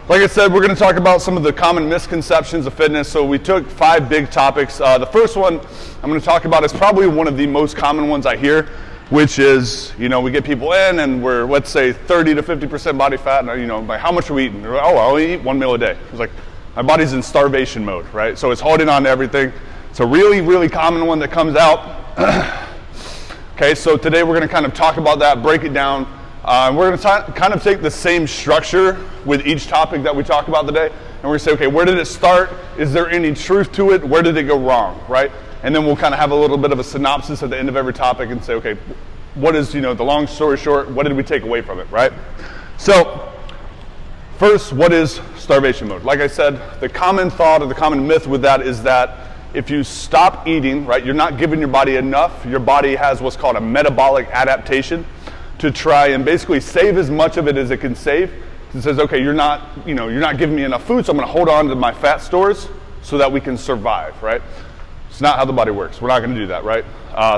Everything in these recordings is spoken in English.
like I said, we're going to talk about some of the common misconceptions of fitness. So we took 5 big topics. The first one I'm going to talk about is probably one of the most common ones I hear, which is, we get people in and we're, let's say, 30 to 50% body fat, and, like, how much are we eating? I only eat 1 meal a day. It's like, my body's in starvation mode, right? So it's holding on to everything. It's a really, really common one that comes out. Okay, so today we're going to kind of talk about that, break it down. We're going to kind of take the same structure with each topic that we talk about today, and we're going to say, okay, where did it start? Is there any truth to it? Where did it go wrong, right? And then we'll kind of have a little bit of a synopsis at the end of every topic and say, okay, what is, the long story short, what did we take away from it, right? So, first, what is starvation mode? Like I said, the common thought or the common myth with that is that if you stop eating, right, you're not giving your body enough. Your body has what's called a metabolic adaptation to try and basically save as much of it as it can save. It says, okay, you're not giving me enough food, so I'm going to hold on to my fat stores so that we can survive, right? It's not how the body works. We're not going to do that, right?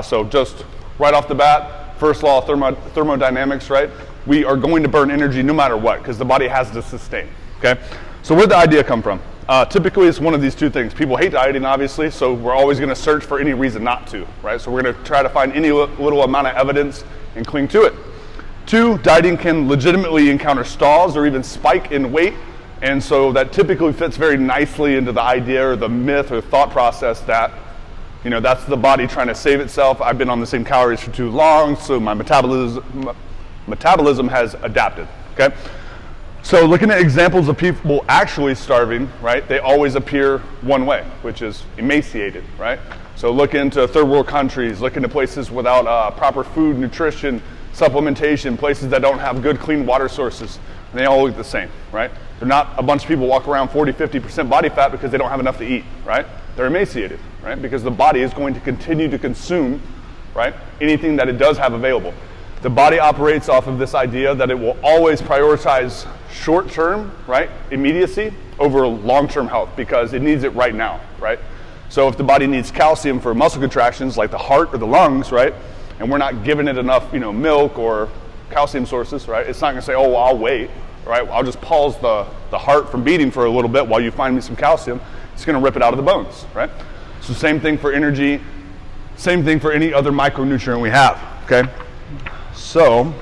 So just right off the bat, first law of thermodynamics, right? We are going to burn energy no matter what because the body has to sustain, okay? So where'd the idea come from? Typically, it's one of these 2 things. People hate dieting, obviously, so we're always going to search for any reason not to, right? So we're going to try to find any little amount of evidence and cling to it. 2, dieting can legitimately encounter stalls or even spike in weight, and so that typically fits very nicely into the idea or the myth or thought process that, that's the body trying to save itself. I've been on the same calories for too long, so my metabolism has adapted, okay? So looking at examples of people actually starving, right, they always appear one way, which is emaciated, right? So look into third world countries, look into places without proper food, nutrition, supplementation, places that don't have good clean water sources, and they all look the same, right? They're not a bunch of people walk around 40, 50% body fat because they don't have enough to eat, right? They're emaciated, right? Because the body is going to continue to consume, right, anything that it does have available. The body operates off of this idea that it will always prioritize short-term, right, immediacy over long-term health because it needs it right now, right? So if the body needs calcium for muscle contractions like the heart or the lungs, right, and we're not giving it enough, milk or calcium sources, right, it's not going to say, oh, well, I'll wait, right? I'll just pause the heart from beating for a little bit while you find me some calcium. It's going to rip it out of the bones, right? So same thing for energy, same thing for any other micronutrient we have, okay? So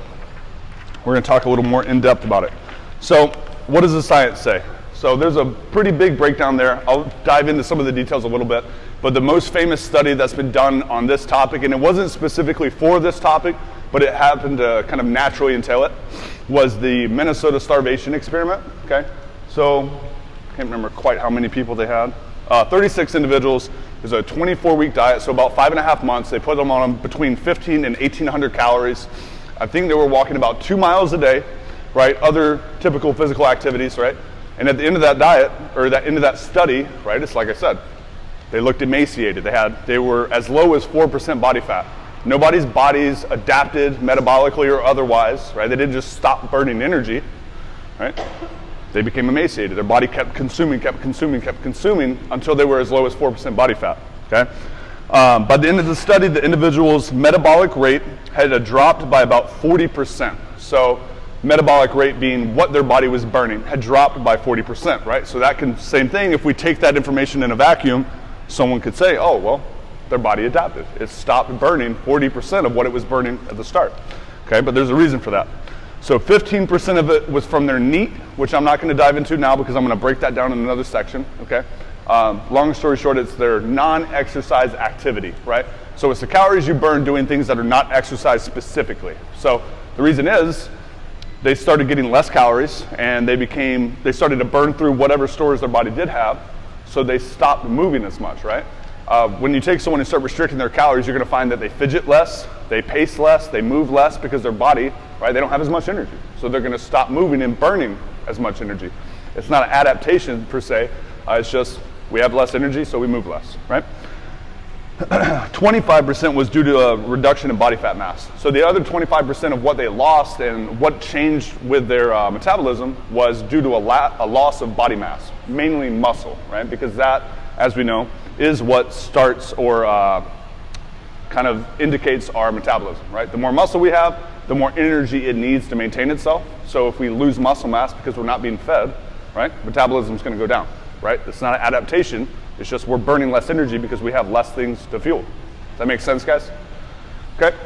we're going to talk a little more in depth about it. So what does the science say? So there's a pretty big breakdown there. I'll dive into some of the details a little bit. But the most famous study that's been done on this topic, and it wasn't specifically for this topic, but it happened to kind of naturally entail it, was the Minnesota starvation experiment. Okay, so I can't remember quite how many people they had. 36 individuals. It was a 24-week diet, so about 5.5 months. They put them on between 15 and 1,800 calories. I think they were walking about 2 miles a day, right? Other typical physical activities, right? And at the end of that diet, or that end of that study, right, it's like I said, they looked emaciated. They were as low as 4% body fat. Nobody's bodies adapted metabolically or otherwise, right? They didn't just stop burning energy, right? They became emaciated. Their body kept consuming until they were as low as 4% body fat, okay? By the end of the study, the individual's metabolic rate had dropped by about 40%. So metabolic rate being what their body was burning had dropped by 40%, right? So that can, same thing, if we take that information in a vacuum, someone could say, oh, well, their body adapted. It stopped burning 40% of what it was burning at the start, okay? But there's a reason for that. So 15% of it was from their NEAT, which I'm not going to dive into now because I'm going to break that down in another section, okay? Long story short, it's their non-exercise activity, right? So it's the calories you burn doing things that are not exercise specifically. So the reason is they started getting less calories and they started to burn through whatever stores their body did have, so they stopped moving as much, right? When you take someone and start restricting their calories, you're going to find that they fidget less, they pace less, they move less because their body, right, they don't have as much energy. So they're going to stop moving and burning as much energy. It's not an adaptation per se, it's just we have less energy, so we move less, right? 25% was due to a reduction in body fat mass. So the other 25% of what they lost and what changed with their metabolism was due to a loss of body mass, mainly muscle, right? Because that, as we know, is what starts or kind of indicates our metabolism, right? The more muscle we have, the more energy it needs to maintain itself. So if we lose muscle mass because we're not being fed, right? Metabolism's going to go down, right? It's not an adaptation. It's just we're burning less energy because we have less things to fuel. Does that make sense, guys? Okay.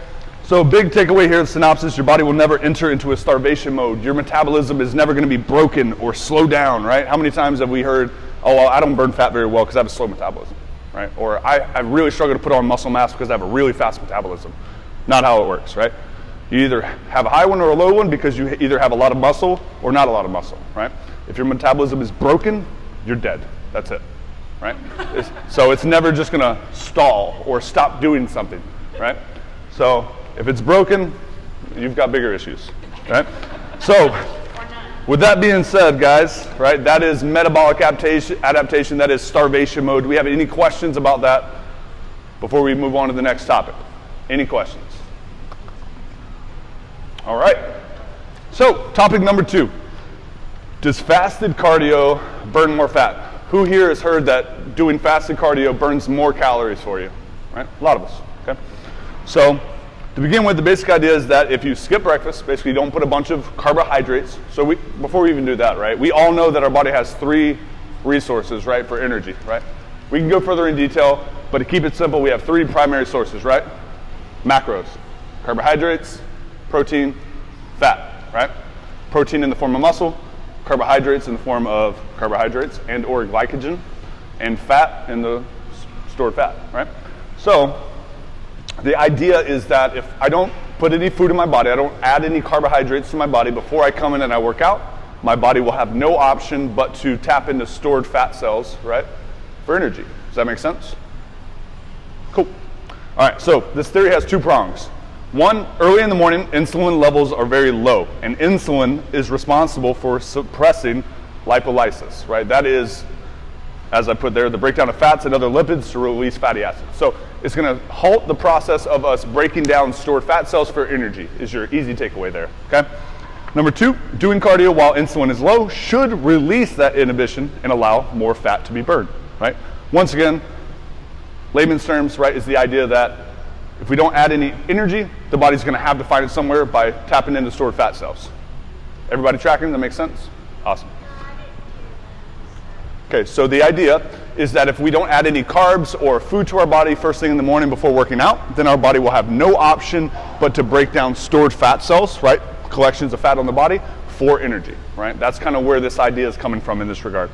So big takeaway here, synopsis, your body will never enter into a starvation mode. Your metabolism is never going to be broken or slow down, right? How many times have we heard, oh, well, I don't burn fat very well because I have a slow metabolism, right? Or I really struggle to put on muscle mass because I have a really fast metabolism. Not how it works, right? You either have a high one or a low one because you either have a lot of muscle or not a lot of muscle, right? If your metabolism is broken, you're dead. That's it, right? So it's never just going to stall or stop doing something, right? So if it's broken, you've got bigger issues, right? So with that being said, guys, right, that is metabolic adaptation, that is starvation mode. Do we have any questions about that before we move on to the next topic? Any questions? All right. So topic number 2. Does fasted cardio burn more fat? Who here has heard that doing fasted cardio burns more calories for you? Right? A lot of us, okay? So to begin with, the basic idea is that if you skip breakfast, basically don't put a bunch of carbohydrates. So before we even do that, right, we all know that our body has 3 resources, right, for energy, right? We can go further in detail, but to keep it simple, we have 3 primary sources, right? Macros, carbohydrates, protein, fat, right? Protein in the form of muscle, carbohydrates in the form of carbohydrates and or glycogen, and fat in the stored fat, right? So the idea is that if I don't put any food in my body, I don't add any carbohydrates to my body before I come in and I work out, my body will have no option but to tap into stored fat cells, right, for energy. Does that make sense? Cool. All right, so this theory has 2 prongs. One, early in the morning, insulin levels are very low, and insulin is responsible for suppressing lipolysis, right? That is, as I put there, the breakdown of fats and other lipids to release fatty acids. So it's going to halt the process of us breaking down stored fat cells for energy, is your easy takeaway there, okay? Number 2, doing cardio while insulin is low should release that inhibition and allow more fat to be burned, right? Once again, layman's terms, right, is the idea that if we don't add any energy, the body's going to have to find it somewhere by tapping into stored fat cells. Everybody tracking? That makes sense? Awesome. Okay, so the idea is that if we don't add any carbs or food to our body first thing in the morning before working out, then our body will have no option but to break down stored fat cells, right? Collections of fat on the body for energy, right? That's kind of where this idea is coming from in this regard.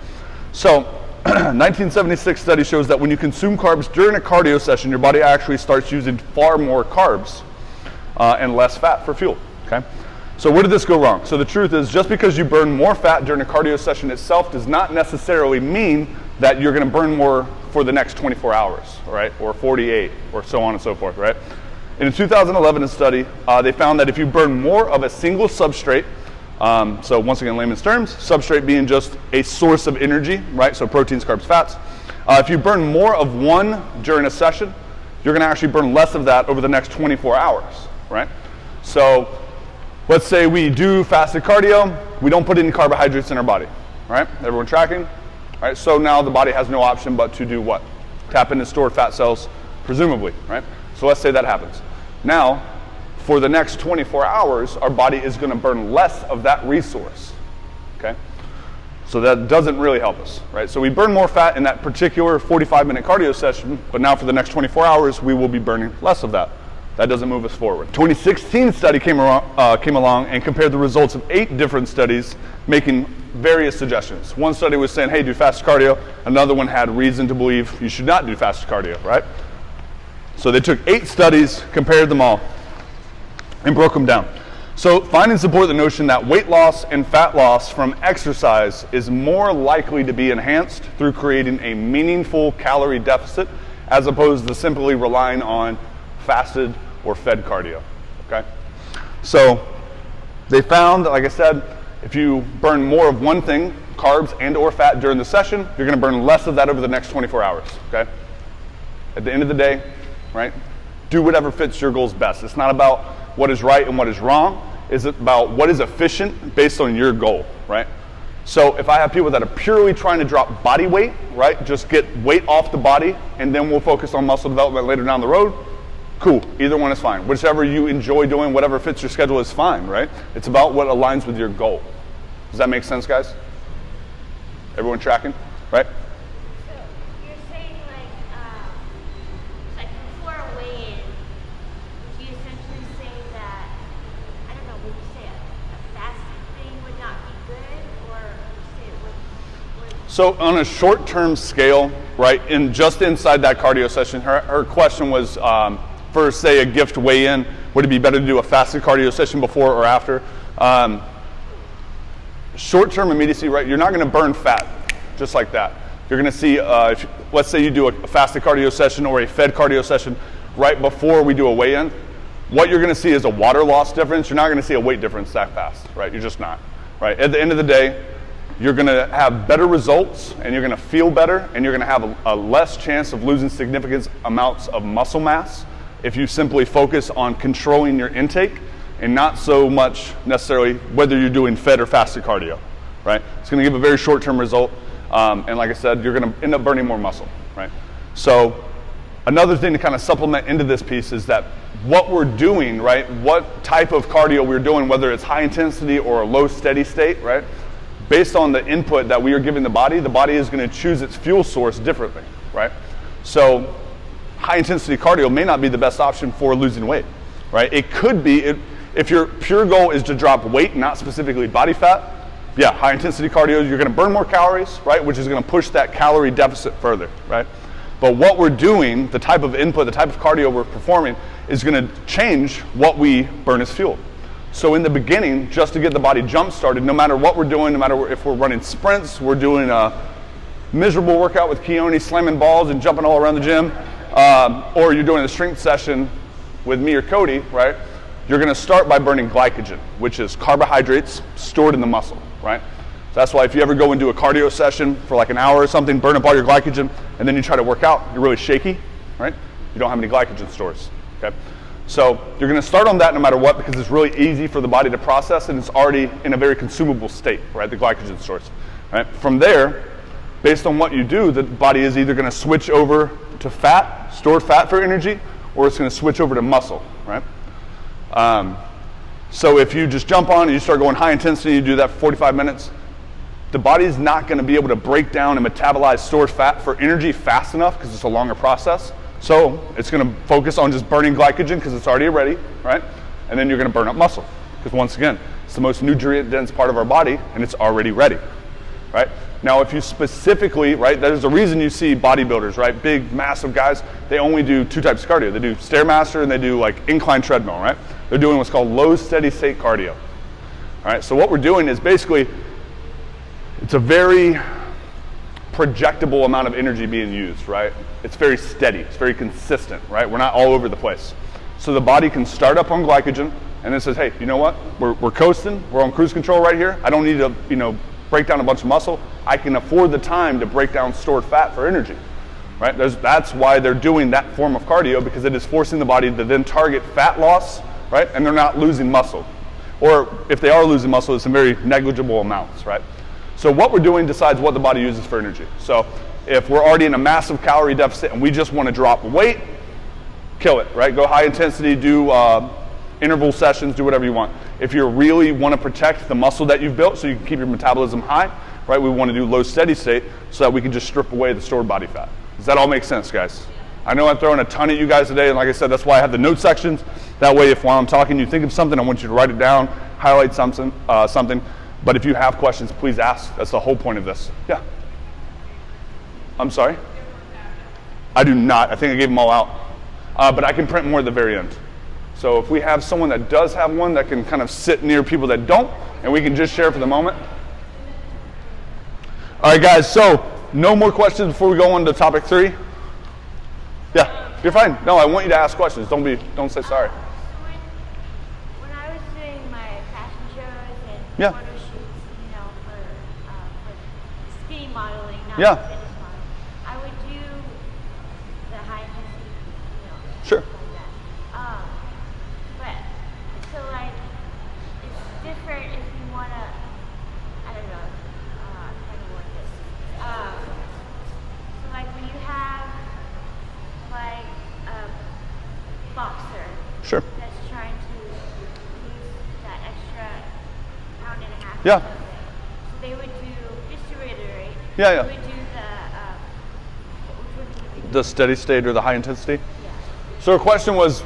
So 1976 study shows that when you consume carbs during a cardio session, your body actually starts using far more carbs and less fat for fuel, okay? So where did this go wrong? So the truth is, just because you burn more fat during a cardio session itself does not necessarily mean that you're going to burn more for the next 24 hours, right? Or 48, or so on and so forth, right? In a 2011 study, they found that if you burn more of a single substrate, so once again, layman's terms, substrate being just a source of energy, right? So proteins, carbs, fats. If you burn more of one during a session, you're going to actually burn less of that over the next 24 hours, right? So let's say we do fasted cardio, we don't put any carbohydrates in our body, right? Everyone tracking? All right, so now the body has no option but to do what? Tap into stored fat cells, presumably, right? So let's say that happens. Now, for the next 24 hours, our body is going to burn less of that resource, okay? So that doesn't really help us, right? So we burn more fat in that particular 45-minute cardio session, but now for the next 24 hours, we will be burning less of that. That doesn't move us forward. 2016 study came along and compared the results of 8 different studies, making various suggestions. One study was saying, hey, do fasted cardio. Another one had reason to believe you should not do fasted cardio, right? So they took 8 studies, compared them all, and broke them down. So findings support the notion that weight loss and fat loss from exercise is more likely to be enhanced through creating a meaningful calorie deficit as opposed to simply relying on fasted or fed cardio, okay? So they found, like I said, if you burn more of one thing, carbs and or fat during the session, you're going to burn less of that over the next 24 hours, okay? At the end of the day, right, do whatever fits your goals best. It's not about what is right and what is wrong. It's about what is efficient based on your goal, right? So if I have people that are purely trying to drop body weight, right, just get weight off the body, and then we'll focus on muscle development later down the road, cool, either one is fine. Whichever you enjoy doing, whatever fits your schedule is fine, right? It's about what aligns with your goal. Does that make sense, guys? Everyone tracking, right? So you're saying like before a weigh-in, would you essentially say that, I don't know, would you say a fasting thing would not be good, or would you say it would? So on a short-term scale, right, just inside that cardio session, her question was for, say, a GYFT weigh-in, would it be better to do a fasted cardio session before or after? Short-term immediacy, right, you're not going to burn fat just like that. You're going to see, let's say you do a fasted cardio session or a fed cardio session right before we do a weigh-in. What you're going to see is a water loss difference. You're not going to see a weight difference that fast, right? You're just not, right? At the end of the day, you're going to have better results, and you're going to feel better, and you're going to have a less chance of losing significant amounts of muscle mass if you simply focus on controlling your intake and not so much necessarily whether you're doing fed or fasted cardio, right? It's going to give a very short-term result, and like I said, you're going to end up burning more muscle, right? So another thing to kind of supplement into this piece is that what we're doing, right, what type of cardio we're doing, whether it's high intensity or a low steady state, right, based on the input that we are giving the body is going to choose its fuel source differently, right? So high intensity cardio may not be the best option for losing weight, right? It could be, if your pure goal is to drop weight, not specifically body fat, yeah, high intensity cardio, you're going to burn more calories, right, which is going to push that calorie deficit further, right? But what we're doing, the type of input, the type of cardio we're performing is going to change what we burn as fuel. So in the beginning, just to get the body jump started, no matter what we're doing, no matter if we're running sprints, we're doing a miserable workout with Keone, slamming balls and jumping all around the gym, or you're doing a strength session with me or Cody, right? You're going to start by burning glycogen, which is carbohydrates stored in the muscle, right? So that's why if you ever go and do a cardio session for like an hour or something, burn up all your glycogen, and then you try to work out, you're really shaky, right? You don't have any glycogen stores, okay? So you're going to start on that no matter what, because it's really easy for the body to process, and it's already in a very consumable state, right? The glycogen stores, right? From there, based on what you do, the body is either going to switch over to fat, stored fat for energy, or it's going to switch over to muscle, right? So if you just jump on and you start going high intensity, you do that for 45 minutes, the body's not going to be able to break down and metabolize stored fat for energy fast enough because it's a longer process. So it's going to focus on just burning glycogen because it's already ready, right? And then you're going to burn up muscle because once again, it's the most nutrient-dense part of our body and it's already ready, right? Now, if you specifically, right, there's a reason you see bodybuilders, right, big, massive guys, they only do two types of cardio. They do Stairmaster and they do like incline treadmill, right? They're doing what's called low steady state cardio, all right? So what we're doing is basically, it's a very projectable amount of energy being used, right? It's very steady, it's very consistent, right? We're not all over the place. So the body can start up on glycogen and then says, hey, you know what? We're coasting, we're on cruise control right here. I don't need to, break down a bunch of muscle. I can afford the time to break down stored fat for energy, right? That's why they're doing that form of cardio, because it is forcing the body to then target fat loss, right? And they're not losing muscle. Or if they are losing muscle, it's in very negligible amounts, right? So what we're doing decides what the body uses for energy. So if we're already in a massive calorie deficit and we just want to drop weight, kill it, right? Go high intensity, do interval sessions, do whatever you want. If you really want to protect the muscle that you've built so you can keep your metabolism high, right, we want to do low steady state so that we can just strip away the stored body fat. Does that all make sense, guys? I know I'm throwing a ton at you guys today, and like I said, that's why I have the note sections. That way, if while I'm talking you think of something, I want you to write it down, highlight something. But if you have questions, please ask. That's the whole point of this. Yeah. I'm sorry? I do not. I think I gave them all out. But I can print more at the very end. So if we have someone that does have one that can kind of sit near people that don't, and we can just share for the moment. All right, guys, so no more questions before we go on to topic 3? Yeah, you're fine. No, I want you to ask questions. Don't say sorry. When I was doing my fashion shows and Yeah. photo shoots, for skinny modeling, not Yeah. fitness modeling, I would do the high intensity, Sure. like that. But so like it's different if you wanna, I don't know, I'm trying to word this. So like when you have like a boxer Sure. that's trying to lose that extra pound and a half. Yeah. So they would do, just to reiterate, Yeah, You would yeah. do which one do you do? The steady state or the high intensity? Yeah. So her question was,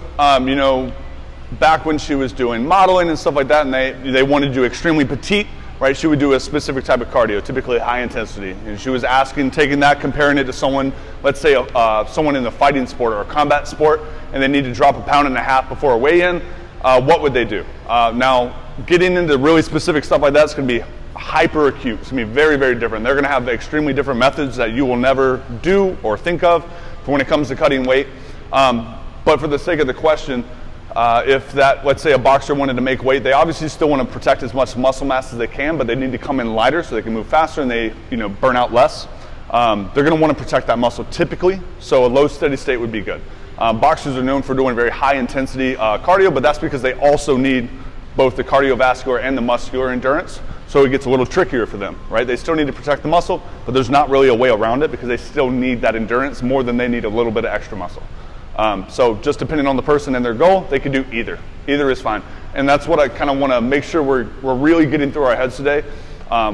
you know, back when she was doing modeling and stuff like that, and they wanted to do extremely petite, right? She would do a specific type of cardio, typically high intensity. And she was asking, taking that, comparing it to someone, let's say someone in the fighting sport or a combat sport, and they need to drop 1.5 pounds before a weigh-in, what would they do? Now, getting into really specific stuff like that is going to be hyper acute. It's going to be very, very different. They're going to have extremely different methods that you will never do or think of for when it comes to cutting weight. But for the sake of the question, if that, let's say a boxer wanted to make weight, they obviously still want to protect as much muscle mass as they can, but they need to come in lighter so they can move faster and they, you know, burn out less. They're going to want to protect that muscle typically, so a low steady state would be good. Boxers are known for doing very high intensity cardio, but that's because they also need both the cardiovascular and the muscular endurance, so it gets a little trickier for them, right? They still need to protect the muscle, but there's not really a way around it because they still need that endurance more than they need a little bit of extra muscle. So just depending on the person and their goal, they can do either. Either is fine. And that's what I kind of want to make sure we're really getting through our heads today.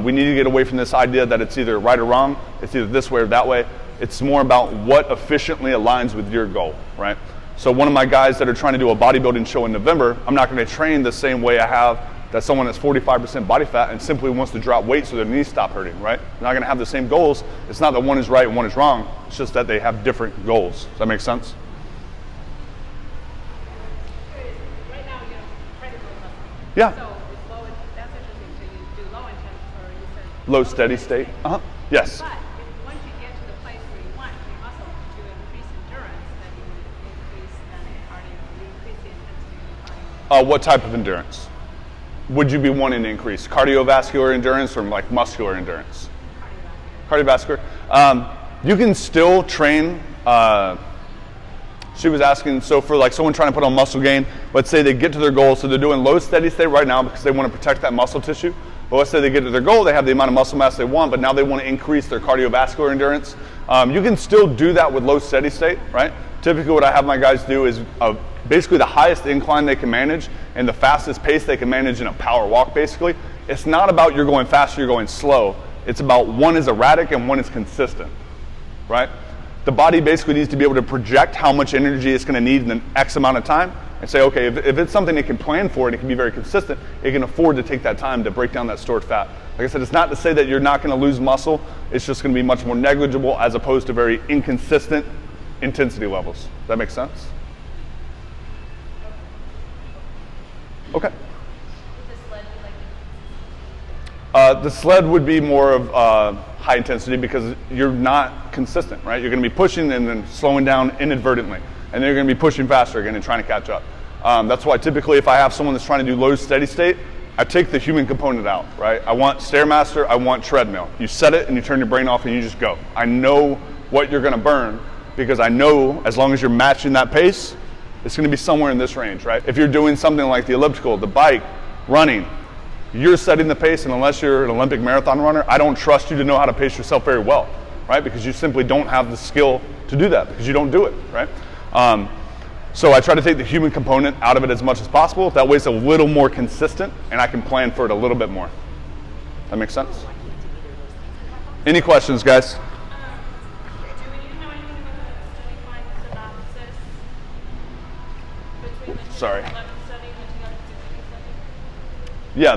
We need to get away from this idea that it's either right or wrong, it's either this way or that way. It's more about what efficiently aligns with your goal, right? So one of my guys that are trying to do a bodybuilding show in November, I'm not going to train the same way I have that someone that's 45% body fat and simply wants to drop weight so their knees stop hurting, right? They're not going to have the same goals. It's not that one is right and one is wrong. It's just that they have different goals. Does that make sense? Right now, you know, critical muscle. Yeah. So it's low, that's interesting. So you do low intense, or you said Low steady state. Yes. But if once you get to the place where you want your muscle to increase endurance, then you would increase cardio. You increase the intensity of cardio. What type of endurance would you be wanting to increase? Cardiovascular endurance or like muscular endurance? Cardiovascular. You can still train. She was asking, so for like someone trying to put on muscle gain, let's say they get to their goal, so they're doing low steady state right now because they want to protect that muscle tissue. But let's say they get to their goal, they have the amount of muscle mass they want, but now they want to increase their cardiovascular endurance. You can still do that with low steady state, right? Typically what I have my guys do is basically the highest incline they can manage and the fastest pace they can manage in a power walk basically. It's not about you're going fast or you're going slow. It's about one is erratic and one is consistent, right? The body basically needs to be able to project how much energy it's going to need in an X amount of time and say, okay, if it's something it can plan for and it can be very consistent, it can afford to take that time to break down that stored fat. Like I said, it's not to say that you're not going to lose muscle. It's just going to be much more negligible as opposed to very inconsistent intensity levels. Does that make sense? Okay. Would the sled be like The sled would be more of high intensity because you're not consistent, right? You're going to be pushing and then slowing down inadvertently. And then you're going to be pushing faster again and trying to catch up. That's why typically if I have someone that's trying to do low steady state, I take the human component out, right? I want Stairmaster, I want treadmill. You set it and you turn your brain off and you just go. I know what you're going to burn because I know as long as you're matching that pace, it's going to be somewhere in this range, right? If you're doing something like the elliptical, the bike, running, you're setting the pace, and unless you're an Olympic marathon runner, I don't trust you to know how to pace yourself very well, right? Because you simply don't have the skill to do that because you don't do it, right? So I try to take the human component out of it as much as possible. That way it's a little more consistent, and I can plan for it a little bit more. That makes sense? Any questions, guys? Do you know anything about the study finds synopsis between the 2011 Sorry. study and the 2016 study? Yeah,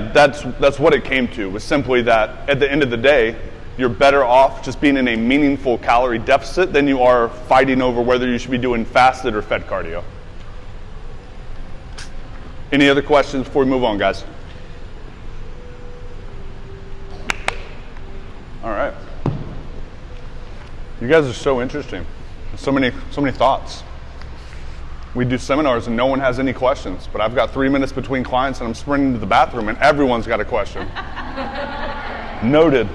that's what it came to, was simply that at the end of the day, you're better off just being in a meaningful calorie deficit than you are fighting over whether you should be doing fasted or fed cardio. Any other questions before we move on, guys? All right. You guys are so interesting. So many thoughts. We do seminars and no one has any questions, but I've got 3 minutes between clients and I'm sprinting to the bathroom and everyone's got a question. Noted.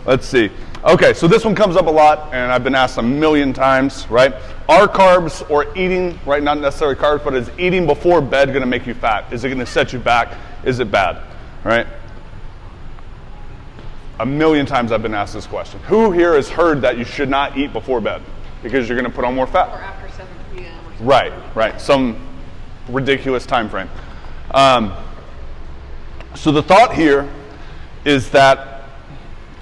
Let's see. Okay, so this one comes up a lot and I've been asked a million times, right? Are carbs or eating, right, not necessarily carbs, but is eating before bed going to make you fat? Is it going to set you back? Is it bad, right? A million times I've been asked this question. Who here has heard that you should not eat before bed because you're going to put on more fat? Or after 7 p.m. or something. Right. Some ridiculous time frame. So the thought here is that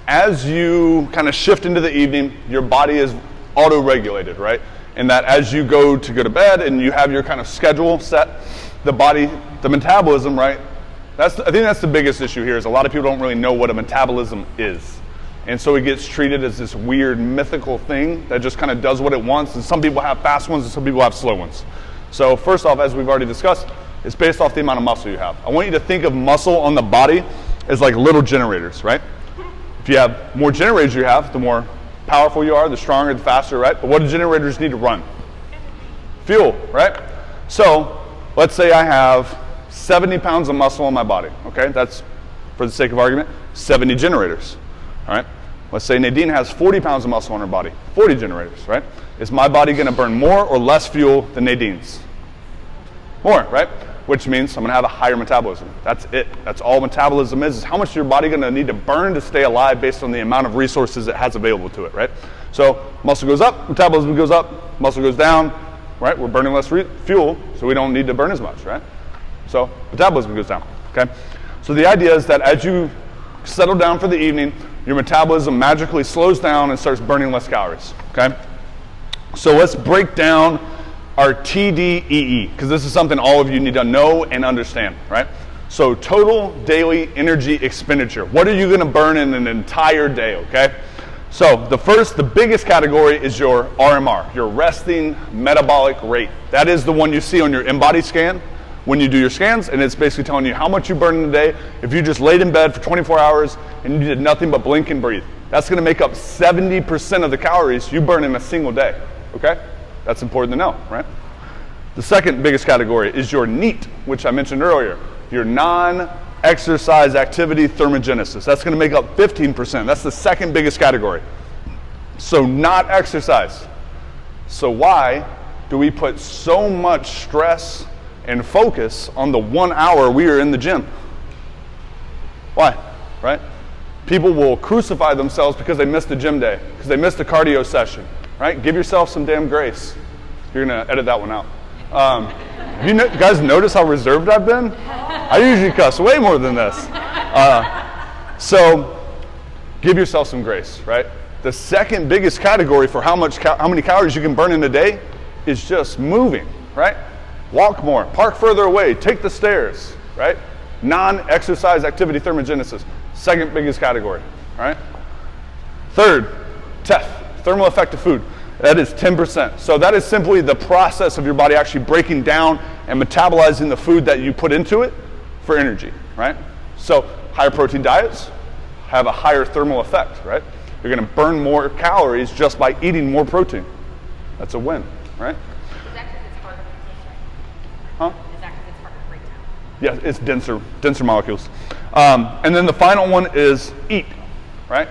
as you kind of shift into the evening, your body is auto-regulated, right? And that as you go to bed and you have your kind of schedule set, the body, the metabolism, right? I think that's the biggest issue here, is a lot of people don't really know what a metabolism is. And so it gets treated as this weird mythical thing that just kind of does what it wants. And some people have fast ones and some people have slow ones. So first off, as we've already discussed, it's based off the amount of muscle you have. I want you to think of muscle on the body as like little generators, right? If you have more generators you have, the more powerful you are, the stronger, the faster, right? But what do generators need to run? Fuel, right? So let's say I have 70 pounds of muscle on my body, okay? That's, for the sake of argument, 70 generators, all right? Let's say Nadine has 40 pounds of muscle on her body, 40 generators, right? Is my body going to burn more or less fuel than Nadine's? More, right? Which means I'm going to have a higher metabolism. That's it. That's all metabolism is how much your body going to need to burn to stay alive based on the amount of resources it has available to it, right? So muscle goes up, metabolism goes up, muscle goes down, right? We're burning less fuel, so we don't need to burn as much, right? So metabolism goes down, okay? So the idea is that as you settle down for the evening, your metabolism magically slows down and starts burning less calories, okay? So let's break down our TDEE, because this is something all of you need to know and understand, right? So total daily energy expenditure. What are you going to burn in an entire day, okay? So the biggest category is your RMR, your resting metabolic rate. That is the one you see on your InBody scan when you do your scans, and it's basically telling you how much you burn in a day if you just laid in bed for 24 hours and you did nothing but blink and breathe. That's going to make up 70% of the calories you burn in a single day, okay? That's important to know, right? The second biggest category is your NEAT, which I mentioned earlier, your non-exercise activity thermogenesis. That's going to make up 15%. That's the second biggest category. So not exercise. So why do we put so much stress and focus on the 1 hour we are in the gym? Why, right? People will crucify themselves because they missed a gym day, because they missed a cardio session, right? Give yourself some damn grace. You're going to edit that one out. You guys notice how reserved I've been? I usually cuss way more than this. So give yourself some grace, right? The second biggest category for how many calories you can burn in a day is just moving, right? Walk more, park further away, take the stairs, right? Non-exercise activity thermogenesis, second biggest category, right? Third, TEF, thermal effect of food. That is 10%. So that is simply the process of your body actually breaking down and metabolizing the food that you put into it for energy, right? So higher protein diets have a higher thermal effect, right? You're going to burn more calories just by eating more protein. That's a win, right? Is that because it's harder to break Huh? Is that because it's harder to break down? Yeah, it's denser molecules. And then the final one is EAT, right?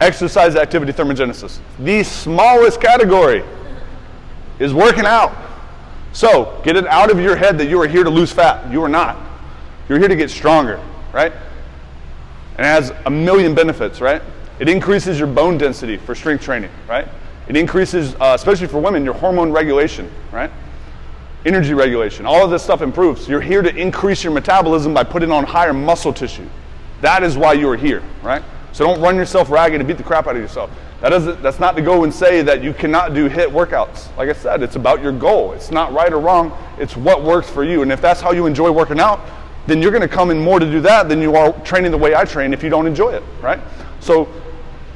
Exercise activity thermogenesis. The smallest category is working out. So get it out of your head that you are here to lose fat. You are not. You're here to get stronger, right? And it has a million benefits, right? It increases your bone density for strength training, right? It increases, especially for women, your hormone regulation, right? Energy regulation. All of this stuff improves. You're here to increase your metabolism by putting on higher muscle tissue. That is why you are here, right? So don't run yourself ragged and beat the crap out of yourself. That's not to go and say that you cannot do HIIT workouts. Like I said, it's about your goal. It's not right or wrong. It's what works for you. And if that's how you enjoy working out, then you're going to come in more to do that than you are training the way I train if you don't enjoy it, right? So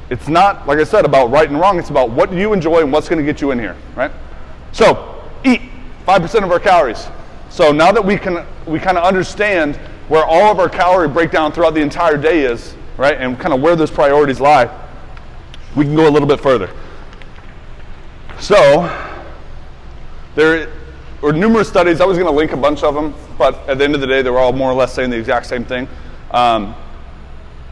it's not, like I said, about right and wrong. It's about what you enjoy and what's going to get you in here, right? So eat 5% of our calories. So now that we kind of understand where all of our calorie breakdown throughout the entire day is, right, and kind of where those priorities lie, we can go a little bit further. So there were numerous studies. I was going to link a bunch of them, but at the end of the day, they were all more or less saying the exact same thing.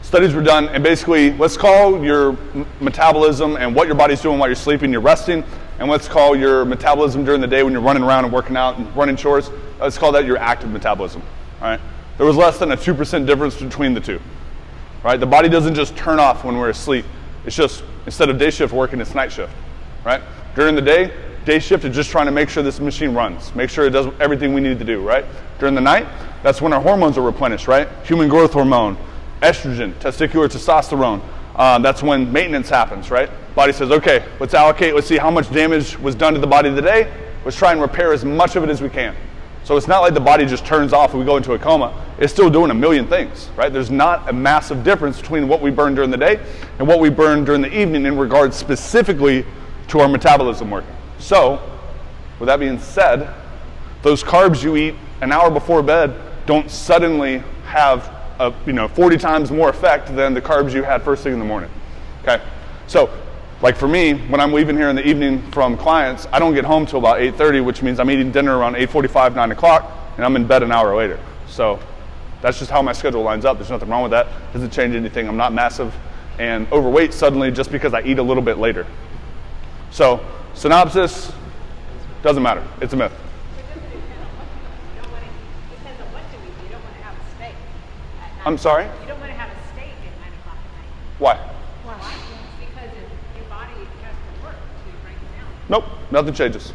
Studies were done, and basically, let's call your metabolism and what your body's doing while you're sleeping, you're resting, and let's call your metabolism during the day when you're running around and working out and running chores, let's call that your active metabolism, all right? There was less than a 2% difference between the two, right? The body doesn't just turn off when we're asleep. It's just, instead of day shift working, it's night shift, right? During the day, day shift is just trying to make sure this machine runs, make sure it does everything we need to do, right? During the night, that's when our hormones are replenished, right? Human growth hormone, estrogen, testicular testosterone, That's when maintenance happens, right? Body says, okay, let's allocate, let's see how much damage was done to the body today. Let's try and repair as much of it as we can. So it's not like the body just turns off and we go into a coma. It's still doing a million things, right? There's not a massive difference between what we burn during the day and what we burn during the evening in regards specifically to our metabolism working. So, with that being said, those carbs you eat an hour before bed don't suddenly have 40 times more effect than the carbs you had first thing in the morning. Okay, so like for me, when I'm leaving here in the evening from clients, I don't get home till about 8:30, which means I'm eating dinner around 8:45, 9 o'clock, and I'm in bed an hour later. So that's just how my schedule lines up. There's nothing wrong with that. It doesn't change anything. I'm not massive and overweight suddenly just because I eat a little bit later. So synopsis, doesn't matter. It's a myth. Depends on what you eat. You don't want to have a steak at night. I'm sorry? You don't want to have a steak at 9 o'clock at night. Why? Why? Because your body has to work to break it down. Nope, nothing changes.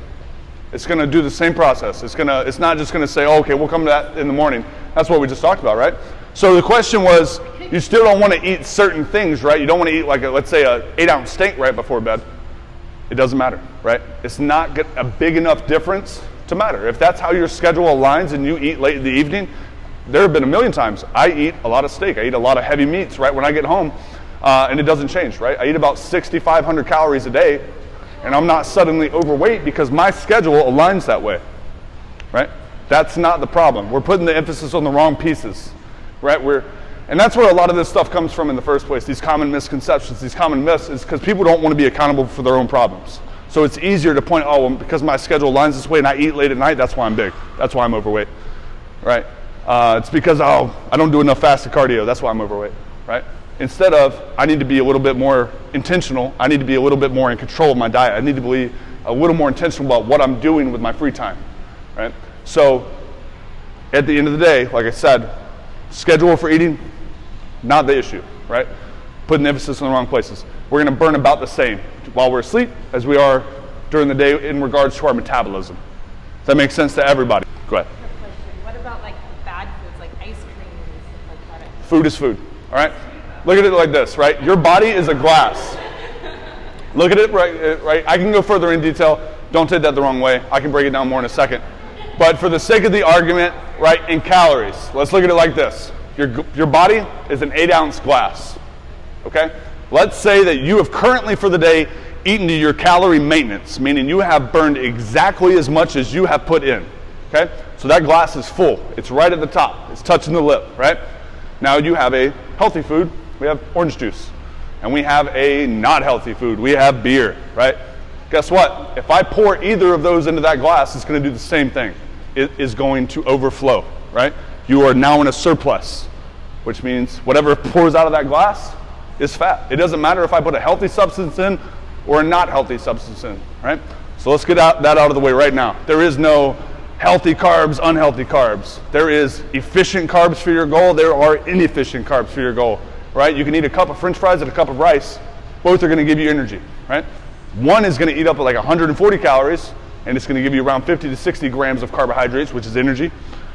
It's going to do the same process. It's not just going to say, oh, okay, we'll come to that in the morning. That's what we just talked about, right? So the question was, you still don't want to eat certain things, right? You don't want to eat like, let's say, an 8-ounce steak right before bed. It doesn't matter, right? It's not a big enough difference to matter. If that's how your schedule aligns and you eat late in the evening, there have been a million times I eat a lot of steak. I eat a lot of heavy meats right when I get home, and it doesn't change, right? I eat about 6,500 calories a day, and I'm not suddenly overweight because my schedule aligns that way, right? That's not the problem. We're putting the emphasis on the wrong pieces, right? And that's where a lot of this stuff comes from in the first place, these common misconceptions, these common myths, is because people don't want to be accountable for their own problems. So it's easier to point, oh, well, because my schedule aligns this way and I eat late at night, that's why I'm big. That's why I'm overweight, right? It's because, I don't do enough fasted cardio, that's why I'm overweight, right? Instead of, I need to be a little bit more intentional, I need to be a little bit more in control of my diet, I need to be a little more intentional about what I'm doing with my free time, right? So at the end of the day, like I said, schedule for eating, not the issue, right? Putting emphasis in the wrong places. We're going to burn about the same while we're asleep as we are during the day in regards to our metabolism. Does that make sense to everybody? Go ahead. What about like bad foods, like ice cream and stuff like that? Food is food, all right? Look at it like this, right? Your body is a glass. Look at it, right? I can go further in detail. Don't take that the wrong way. I can break it down more in a second. But for the sake of the argument, right, in calories, let's look at it like this. Your body is an 8-ounce glass, okay? Let's say that you have currently for the day eaten to your calorie maintenance, meaning you have burned exactly as much as you have put in, okay? So that glass is full. It's right at the top. It's touching the lip, right? Now you have a healthy food. We have orange juice. And we have a not healthy food. We have beer, right? Guess what? If I pour either of those into that glass, it's going to do the same thing. It is going to overflow, right? You are now in a surplus, which means whatever pours out of that glass is fat. It doesn't matter if I put a healthy substance in or a not healthy substance in, right? So let's get that out of the way right now. There is no healthy carbs, unhealthy carbs. There is efficient carbs for your goal. There are inefficient carbs for your goal, right? You can eat a cup of French fries and a cup of rice. Both are going to give you energy, right? One is going to eat up like 140 calories, and it's going to give you around 50 to 60 grams of carbohydrates, which is energy.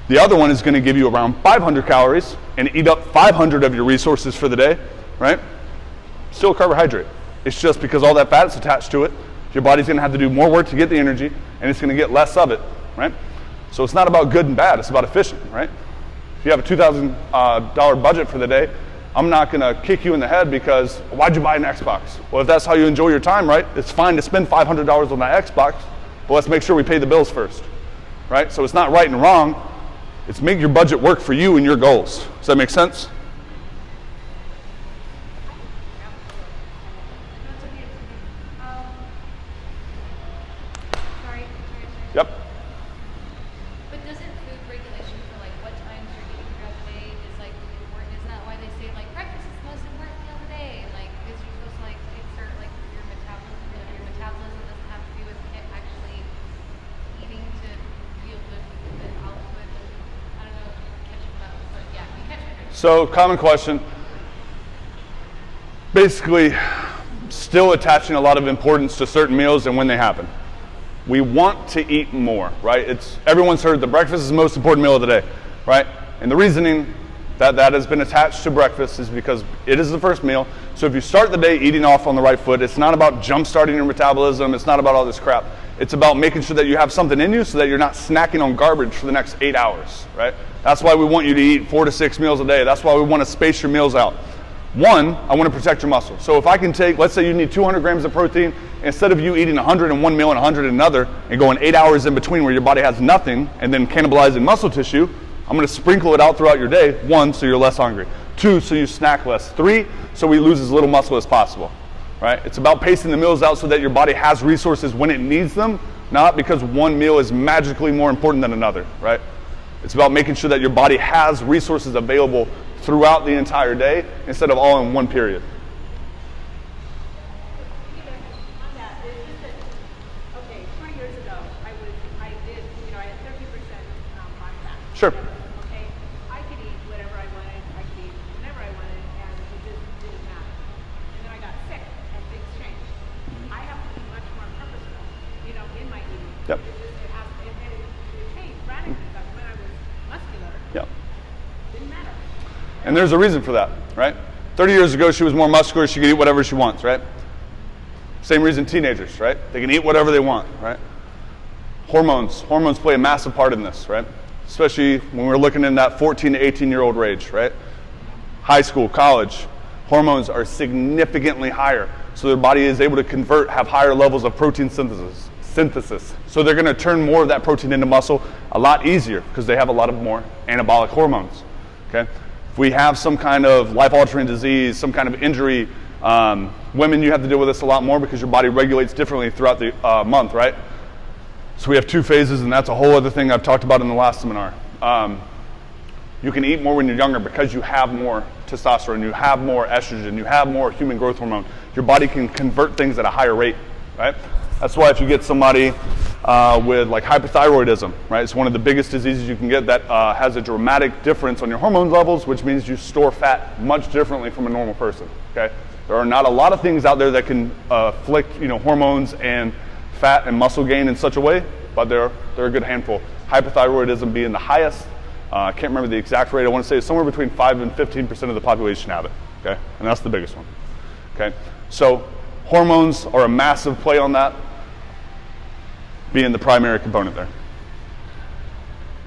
The other one is going to give you around 500 calories and eat up 500 of your resources for the day, right? Still a carbohydrate. It's just because all that fat is attached to it, your body's going to have to do more work to get the energy, and it's going to get less of it, right? So it's not about good and bad, it's about efficient, right? If you have a $2,000 budget for the day, I'm not going to kick you in the head because, why'd you buy an Xbox? Well, if that's how you enjoy your time, right, it's fine to spend $500 on that Xbox, but let's make sure we pay the bills first, right? So it's not right and wrong. It's make your budget work for you and your goals. Does that make sense? Yep. But doesn't food regulation for like what times you're eating throughout the day is like important? Isn't that why they say like breakfast is the most important meal of the day? And like because you're supposed to like exert like your metabolism. Your metabolism doesn't have to do with actually eating to be able to the output. I don't know if you're catching up, but yeah, you catch it. So common question. Basically, still attaching a lot of importance to certain meals and when they happen. We want to eat more, right? Everyone's heard the breakfast is the most important meal of the day, right? And the reasoning that has been attached to breakfast is because it is the first meal. So if you start the day eating off on the right foot, it's not about jump starting your metabolism. It's not about all this crap. It's about making sure that you have something in you so that you're not snacking on garbage for the next 8 hours, right? That's why we want you to eat 4 to 6 meals a day. That's why we want to space your meals out. One, I want to protect your muscle. So if I can take, let's say you need 200 grams of protein, instead of you eating 100 in one meal and 100 in another, and going 8 hours in between where your body has nothing, and then cannibalizing muscle tissue, I'm going to sprinkle it out throughout your day. 1, so you're less hungry. 2, so you snack less. 3, so we lose as little muscle as possible. Right? It's about pacing the meals out so that your body has resources when it needs them, not because one meal is magically more important than another. Right? It's about making sure that your body has resources available throughout the entire day instead of all in one period. On that, it's just that, okay, 20 years ago, I had 30% body fat. Sure. Okay, I could eat whatever I wanted, I could eat whenever I wanted, and it just didn't matter. And then I got sick, and things changed. I have to be much more purposeful, in my eating. Yep. It changed radically. But when I was muscular, Yep. it didn't matter. And there's a reason for that, right? 30 years ago, she was more muscular. She could eat whatever she wants, right? Same reason teenagers, right? They can eat whatever they want, right? Hormones play a massive part in this, right? Especially when we're looking in that 14 to 18-year-old range, right? High school, college, hormones are significantly higher. So their body is able to have higher levels of protein synthesis. So they're going to turn more of that protein into muscle a lot easier because they have a lot of more anabolic hormones, okay? If we have some kind of life-altering disease, some kind of injury, women, you have to deal with this a lot more because your body regulates differently throughout the month, right? So we have 2 phases, and that's a whole other thing I've talked about in the last seminar. You can eat more when you're younger because you have more testosterone, you have more estrogen, you have more human growth hormone. Your body can convert things at a higher rate, right? That's why if you get somebody with like hypothyroidism, right? It's one of the biggest diseases you can get that has a dramatic difference on your hormone levels, which means you store fat much differently from a normal person, okay? There are not a lot of things out there that can afflict, hormones and fat and muscle gain in such a way, but they're a good handful. Hypothyroidism being the highest. I can't remember the exact rate. I want to say it's somewhere between 5 and 15% of the population have it, okay? And that's the biggest one, okay? So hormones are a massive play on that, being the primary component there.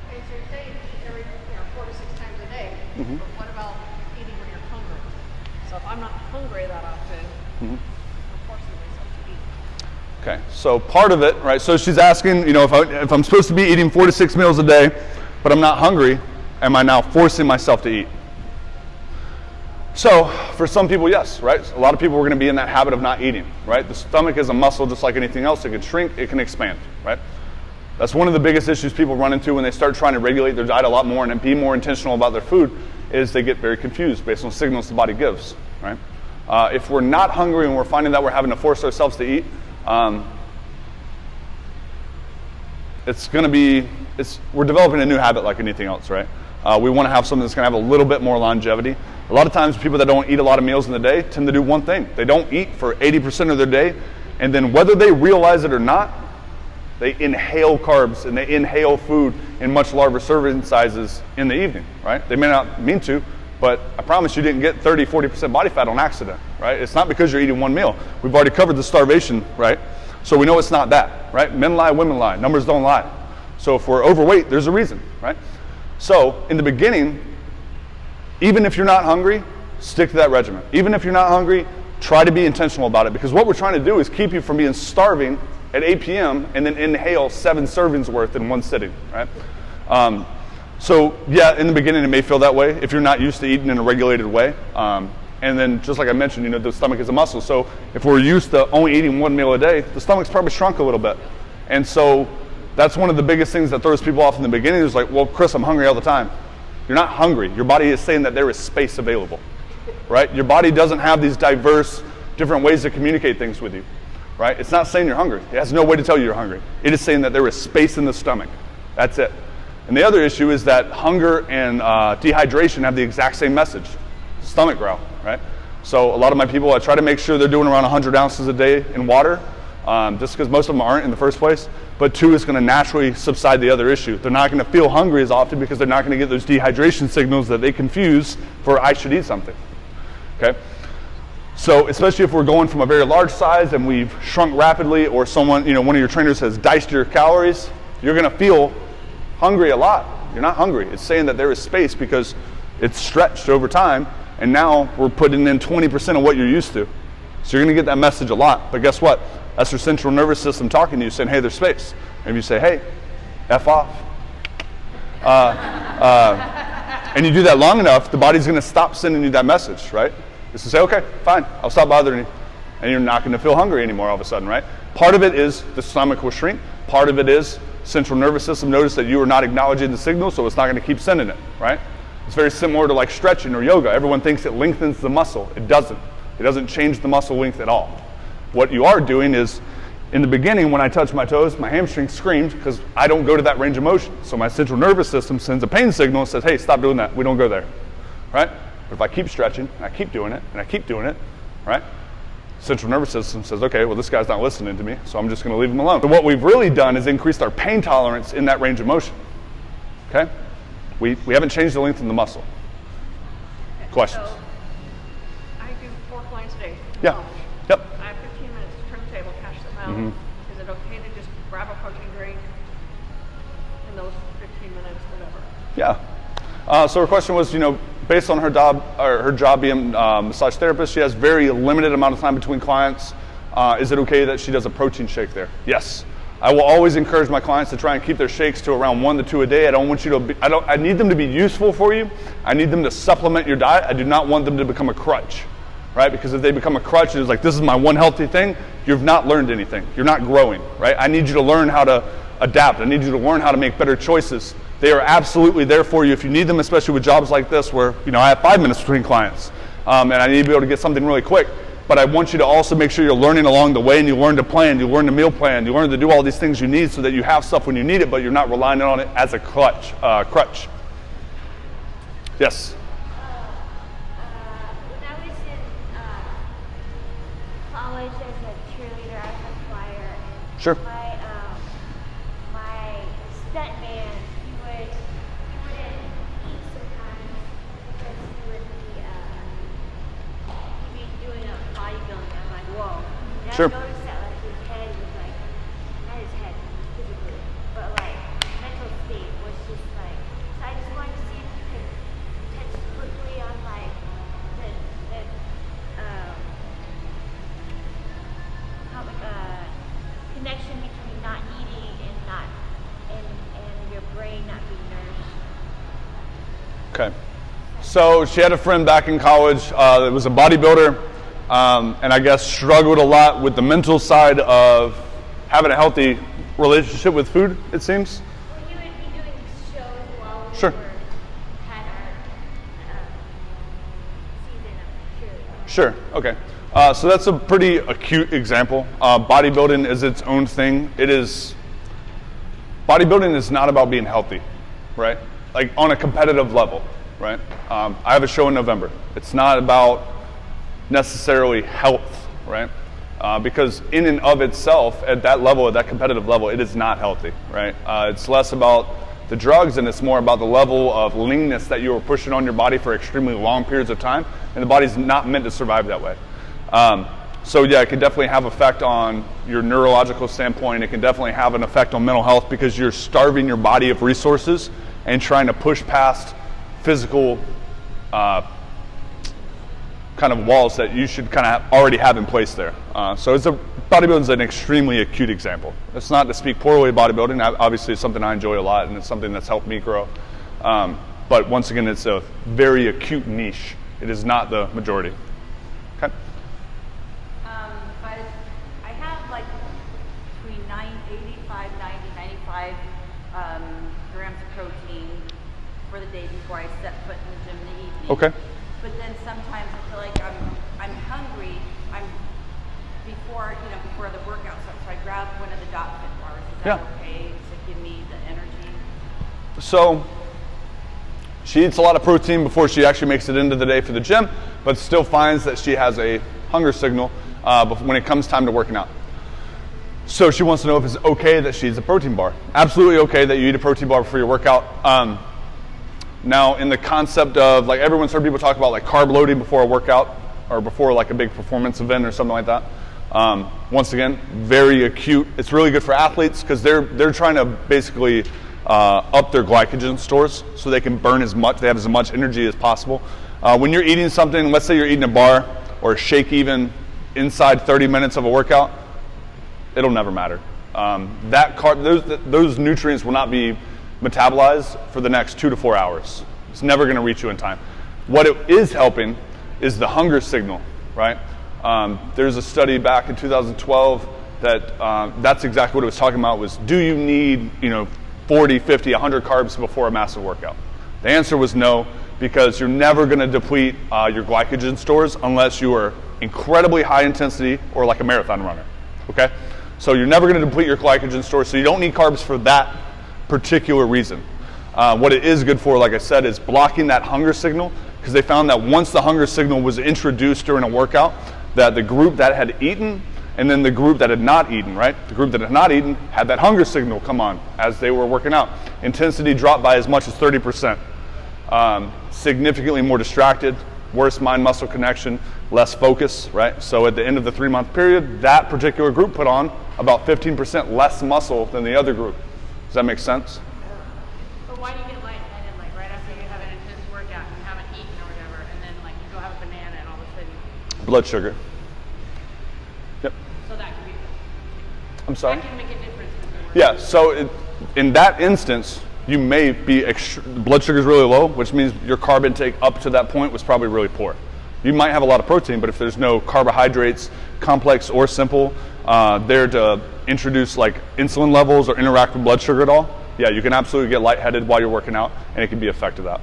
Okay, so you're saying eat every 4 to 6 times a day, but what about eating when you're hungry? So if I'm not hungry that often, I'm forcing myself to eat. Okay, so part of it, right? So she's asking, if I'm supposed to be eating 4 to 6 meals a day, but I'm not hungry, am I now forcing myself to eat? So for some people, yes, right? A lot of people are going to be in that habit of not eating, right? The stomach is a muscle just like anything else. It can shrink, it can expand, right? That's one of the biggest issues people run into when they start trying to regulate their diet a lot more and be more intentional about their food is they get very confused based on signals the body gives, right? If we're not hungry and we're finding that we're having to force ourselves to eat, we're developing a new habit like anything else, right? We want to have something that's going to have a little bit more longevity. A lot of times people that don't eat a lot of meals in the day tend to do one thing. They don't eat for 80% of their day, and then whether they realize it or not, they inhale carbs and they inhale food in much larger serving sizes in the evening, right? They may not mean to, but I promise you didn't get 30, 40% body fat on accident, right? It's not because you're eating one meal. We've already covered the starvation, right? So we know it's not that, right? Men lie, women lie, numbers don't lie. So if we're overweight, there's a reason, right? So in the beginning, even if you're not hungry, stick to that regimen. Even if you're not hungry, try to be intentional about it, because what we're trying to do is keep you from being starving at 8 p.m. and then inhale 7 servings worth in one sitting, right? So yeah, in the beginning it may feel that way if you're not used to eating in a regulated way. And then just like I mentioned, the stomach is a muscle. So if we're used to only eating one meal a day, the stomach's probably shrunk a little bit. And so that's one of the biggest things that throws people off in the beginning is like, well, Chris, I'm hungry all the time. You're not hungry. Your body is saying that there is space available, right? Your body doesn't have these diverse, different ways to communicate things with you, right? It's not saying you're hungry. It has no way to tell you you're hungry. It is saying that there is space in the stomach. That's it. And the other issue is that hunger and dehydration have the exact same message. Stomach growl, right? So a lot of my people, I try to make sure they're doing around 100 ounces a day in water. just because most of them aren't in the first place. But 2, it's going to naturally subside the other issue. They're not going to feel hungry as often because they're not going to get those dehydration signals that they confuse for I should eat something. Okay? So especially if we're going from a very large size and we've shrunk rapidly, or someone, one of your trainers has diced your calories, you're going to feel hungry a lot. You're not hungry. It's saying that there is space because it's stretched over time, and now we're putting in 20% of what you're used to. So you're going to get that message a lot. But guess what? That's your central nervous system talking to you, saying, hey, there's space. And you say, hey, F off. And you do that long enough, the body's going to stop sending you that message, right? It's to say, okay, fine, I'll stop bothering you. And you're not going to feel hungry anymore all of a sudden, right? Part of it is the stomach will shrink. Part of it is central nervous system notice that you are not acknowledging the signal, so it's not going to keep sending it, right? It's very similar to like stretching or yoga. Everyone thinks it lengthens the muscle. It doesn't. It doesn't change the muscle length at all. What you are doing is, in the beginning, when I touch my toes, my hamstring screamed because I don't go to that range of motion. So my central nervous system sends a pain signal and says, hey, stop doing that. We don't go there, right? But if I keep stretching, and I keep doing it, and I keep doing it, right? Central nervous system says, okay, well, this guy's not listening to me, so I'm just going to leave him alone. So what we've really done is increased our pain tolerance in that range of motion, okay? We haven't changed the length of the muscle. Questions? So I do 4 clients a day. Yeah. Lunch. Yep. I have 15 minutes to turn the table, cash them out. Is it okay to just grab a protein drink in those 15 minutes, whatever? Yeah. So her question was, based on her job being a massage therapist, she has very limited amount of time between clients. Is it okay that she does a protein shake there? Yes. I will always encourage my clients to try and keep their shakes to around 1 to 2 a day. I don't want you to I need them to be useful for you. I need them to supplement your diet. I do not want them to become a crutch, right? Because if they become a crutch, it's like, this is my one healthy thing, you've not learned anything. You're not growing, right? I need you to learn how to adapt. I need you to learn how to make better choices. They are absolutely there for you if you need them, especially with jobs like this where, I have 5 minutes between clients and I need to be able to get something really quick. But I want you to also make sure you're learning along the way, and you learn to plan, you learn to meal plan, you learn to do all these things you need so that you have stuff when you need it, but you're not relying on it as a crutch. Yes? When I was in college as a cheerleader, I was a flyer, and Sure. my stuntman, he wouldn't eat sometimes because he would be doing a bodybuilding. I'm like, whoa. And Sure. I noticed that like his head was like, not his head physically, but like mental state was just like. So I just wanted to see if you could touch quickly on like the connection between not eating and your brain not being nourished. Okay. So she had a friend back in college that was a bodybuilder, and I guess struggled a lot with the mental side of having a healthy relationship with food, it seems. Well, you would be doing shows while we Sure. had our season of cheerleading. Sure, okay. So that's a pretty acute example. Bodybuilding is its own thing. Bodybuilding is not about being healthy, right? Like on a competitive level, right? I have a show in November. It's not about necessarily health, right? Because in and of itself, at that level, at that competitive level, it is not healthy, right? It's less about the drugs and it's more about the level of leanness that you are pushing on your body for extremely long periods of time, and the body's not meant to survive that way. So yeah, it can definitely have effect on your neurological standpoint. It can definitely have an effect on mental health because you're starving your body of resources and trying to push past physical kind of walls that you should kind of already have in place there. So bodybuilding is an extremely acute example. It's not to speak poorly of bodybuilding. Obviously, it's something I enjoy a lot, and it's something that's helped me grow. But once again, it's a very acute niche. It is not the majority. Okay. But I have like between 85, 90, 95 grams of protein for the day before I step foot in the gym in the evening. Okay. But then sometimes I feel like I'm hungry. Before the workout starts, so I grab one of the Dot Fit bars. Is that okay to give me the energy? So she eats a lot of protein before she actually makes it into the day for the gym, but still finds that she has a hunger signal when it comes time to working out. So she wants to know if it's okay that she eats a protein bar. Absolutely okay that you eat a protein bar before your workout. Now, in the concept of, like, everyone's heard people talk about like carb loading before a workout or before like a big performance event or something like that. Once again, very acute. It's really good for athletes because they're trying to basically up their glycogen stores so they can burn as much, they have as much energy as possible. When you're eating something, let's say you're eating a bar or a shake even inside 30 minutes of a workout, it'll never matter. Those nutrients will not be metabolized for the next 2 to 4 hours. It's never going to reach you in time. What it is helping is the hunger signal, right? There's a study back in 2012 that's exactly what it was talking about, was do you need 40, 50, 100 carbs before a massive workout? The answer was no, because you're never going to deplete your glycogen stores unless you are incredibly high intensity or like a marathon runner, okay? So you're never going to deplete your glycogen stores, so you don't need carbs for that particular reason. What it is good for, like I said, is blocking that hunger signal, because they found that once the hunger signal was introduced during a workout, that the group that had eaten and then the group that had not eaten, right? The group that had not eaten had that hunger signal come on as they were working out. Intensity dropped by as much as 30%. Significantly more distracted, worse mind-muscle connection, less focus, right? So at the end of the 3-month period, that particular group put on about 15% less muscle than the other group. Does that make sense? But why do you get lightheaded, like right after you have an intense workout and you haven't eaten or whatever, and then like you go have a banana and all of a sudden? Blood sugar. Yep. So that can be. I'm sorry? That can make a difference. Yeah, so in that instance, you may be, blood sugar is really low, which means your carb intake up to that point was probably really poor. You might have a lot of protein, but if there's no carbohydrates, complex or simple, there to introduce like insulin levels or interact with blood sugar at all, yeah, you can absolutely get lightheaded while you're working out, and it can be a effect of that.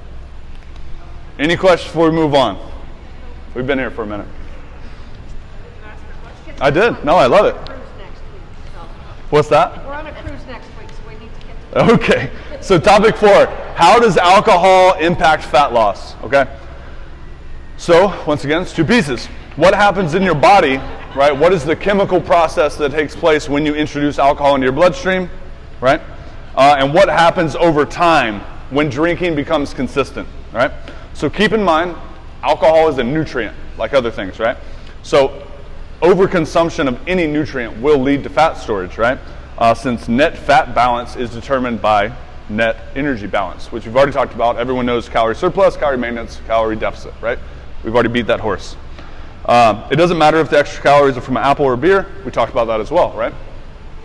Any questions before we move on? We've been here for a minute. I did. No, I love it. Cruise next week, so. What's that? We're on a cruise next week, so we need to get to Okay, so topic 4, how does alcohol impact fat loss? Okay, so once again, it's 2 pieces. What happens in your body, right? What is the chemical process that takes place when you introduce alcohol into your bloodstream, right? And what happens over time when drinking becomes consistent, right? So keep in mind, alcohol is a nutrient, like other things, right? So overconsumption of any nutrient will lead to fat storage, right? Since net fat balance is determined by net energy balance, which we've already talked about. Everyone knows calorie surplus, calorie maintenance, calorie deficit, right? We've already beat that horse. It doesn't matter if the extra calories are from an apple or a beer. We talked about that as well, right?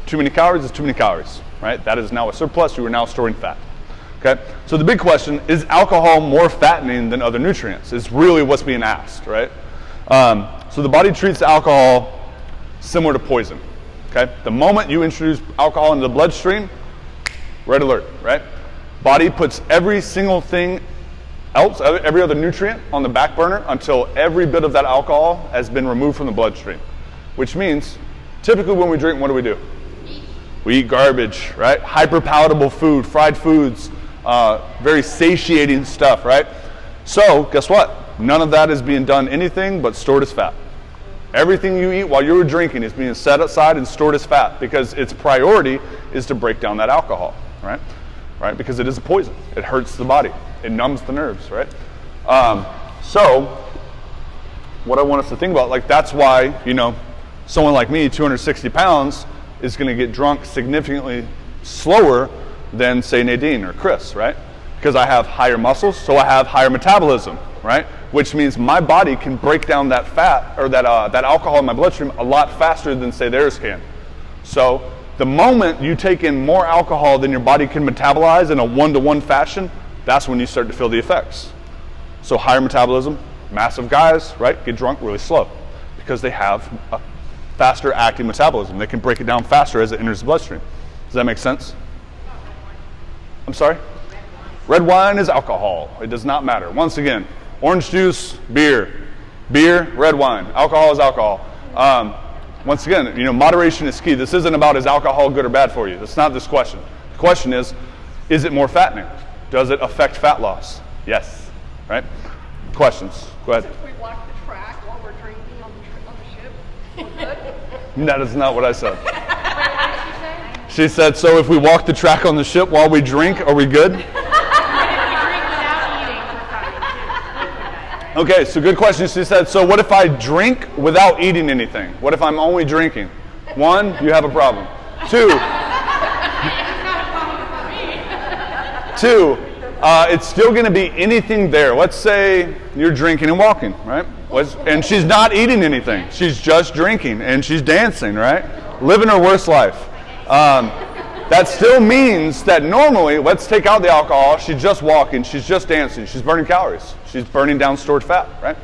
Too many calories is too many calories, right? That is now a surplus. You are now storing fat. Okay? So the big question, is alcohol more fattening than other nutrients? Is really what's being asked, right? So the body treats alcohol similar to poison. Okay? The moment you introduce alcohol into the bloodstream, red alert, right? Body puts every single thing else, every other nutrient on the back burner until every bit of that alcohol has been removed from the bloodstream. Which means, typically when we drink, what do? We eat garbage, right? Hyper-palatable food, fried foods, very satiating stuff, right? So, guess what? None of that is being done anything but stored as fat. Everything you eat while you're drinking is being set aside and stored as fat because its priority is to break down that alcohol, right? Right? Because it is a poison. It hurts the body. It numbs the nerves, right? So, what I want us to think about, like that's why, someone like me, 260 pounds, is going to get drunk significantly slower than, say, Nadine or Chris, right? Because I have higher muscles, so I have higher metabolism, right? Which means my body can break down that fat or that alcohol in my bloodstream a lot faster than, say, theirs can. So the moment you take in more alcohol than your body can metabolize in a 1-to-1 fashion, that's when you start to feel the effects. So higher metabolism, massive guys, right, get drunk really slow because they have a faster acting metabolism. They can break it down faster as it enters the bloodstream. Does that make sense? I'm sorry? Red wine is alcohol. It does not matter. Once again, orange juice, beer. Beer, red wine. Alcohol is alcohol. Once again, moderation is key. This isn't about is alcohol good or bad for you. That's not this question. The question is it more fattening? Does it affect fat loss? Yes. Right? Questions? Go ahead. Since we walked the track while we're drinking on the ship, we're good. That is not what I said. She said, so if we walk the track on the ship while we drink, are we good? Okay, so good question. She said, so what if I drink without eating anything? What if I'm only drinking? 1, you have a problem. 2, it's still going to be anything there. Let's say you're drinking and walking, right? And she's not eating anything. She's just drinking and she's dancing, right? Living her worst life. That still means that normally, let's take out the alcohol, she's just walking, she's just dancing, she's burning calories. She's burning down stored fat, right?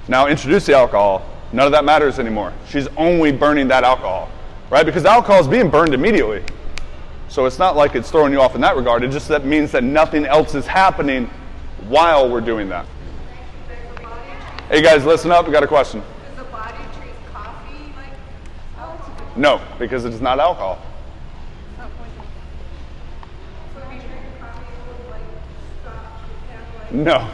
Now introduce the alcohol, none of that matters anymore. She's only burning that alcohol, right? Because the alcohol is being burned immediately. So it's not like it's throwing you off in that regard, it just that means that nothing else is happening while we're doing that. Hey guys, listen up, we got a question. Does the body treat coffee like alcohol? No, because it's not alcohol. So if you drink coffee, it would like stop the metabolism? No.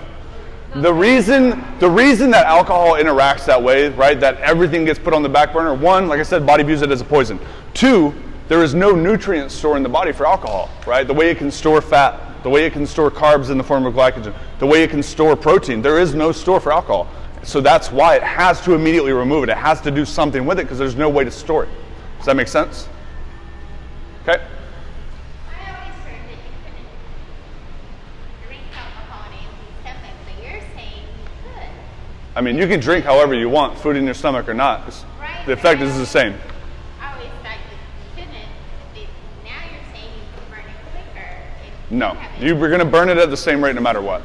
The reason that alcohol interacts that way, right, that everything gets put on the back burner, 1, like I said, body views it as a poison. 2, there is no nutrient store in the body for alcohol, right? The way it can store fat, the way it can store carbs in the form of glycogen, the way it can store protein, there is no store for alcohol. So that's why it has to immediately remove it. It has to do something with it because there's no way to store it. Does that make sense? Okay. I always heard that you couldn't drink alcohol on an empty stomach, but you're saying you could. I mean, you can drink however you want, food in your stomach or not. Right. The effect is the same. I always thought you couldn't, but now you're saying you can burn it quicker. If No, have it. you're going to burn it at the same rate no matter what.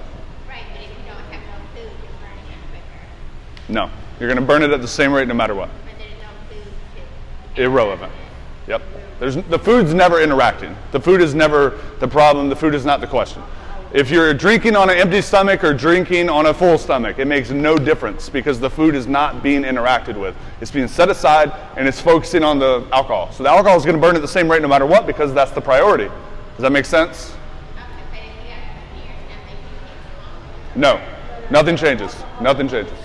Right, but if you don't have no food, you're burning it quicker. No, you're going to burn it at the same rate no matter what. But there's no food to. Irrelevant. Yep. The food's never interacting. The food is never the problem. The food is not the question. If you're drinking on an empty stomach or drinking on a full stomach, it makes no difference because the food is not being interacted with. It's being set aside and it's focusing on the alcohol. So the alcohol is going to burn at the same rate no matter what because that's the priority. Does that make sense? Okay, but if you have something in your stomach, you can't smoke. No. Nothing changes. Nothing changes.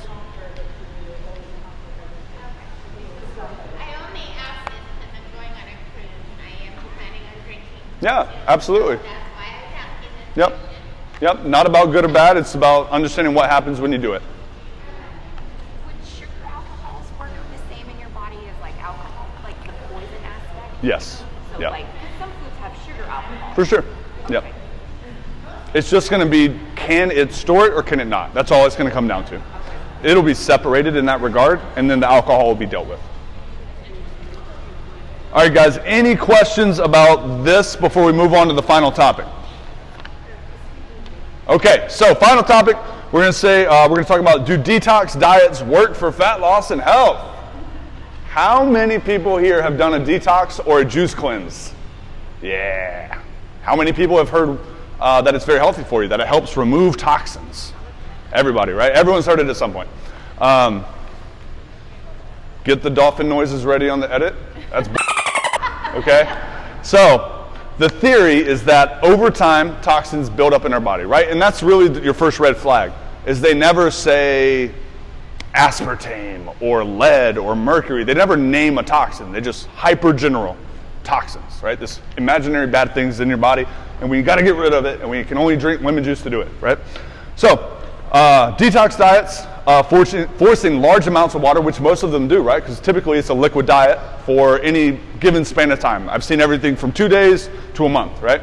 I only ask this because I'm going on a cruise and I am planning on drinking. Yeah, absolutely. That's why I was asking this Yep. question. Yep. Not about good or bad. It's about understanding what happens when you do it. Would sugar alcohols work the same in your body as like alcohol, like the poison aspect? Yes. So Yep. like, 'cause some foods have sugar alcohol. For sure. Yep. It's just going to be, can it store it or can it not? That's all it's going to come down to. It'll be separated in that regard, and then the alcohol will be dealt with. All right, guys, any questions about this before we move on to the final topic? Okay, so final topic, we're going to talk about, do detox diets work for fat loss and health? How many people here have done a detox or a juice cleanse? Yeah. How many people have heard that it's very healthy for you, that it helps remove toxins? Everybody, right? Everyone's heard it at some point. Get the dolphin noises ready on the edit. That's okay? So, the theory is that over time, toxins build up in our body, right? And that's really your first red flag, is they never say aspartame or lead or mercury. They never name a toxin. They just hyper general toxins, right? This imaginary bad things in your body, and we got to get rid of it, and we can only drink lemon juice to do it, right? So, detox diets, forcing large amounts of water, which most of them do, right? Because typically it's a liquid diet for any given span of time. I've seen everything from 2 days to a month, right?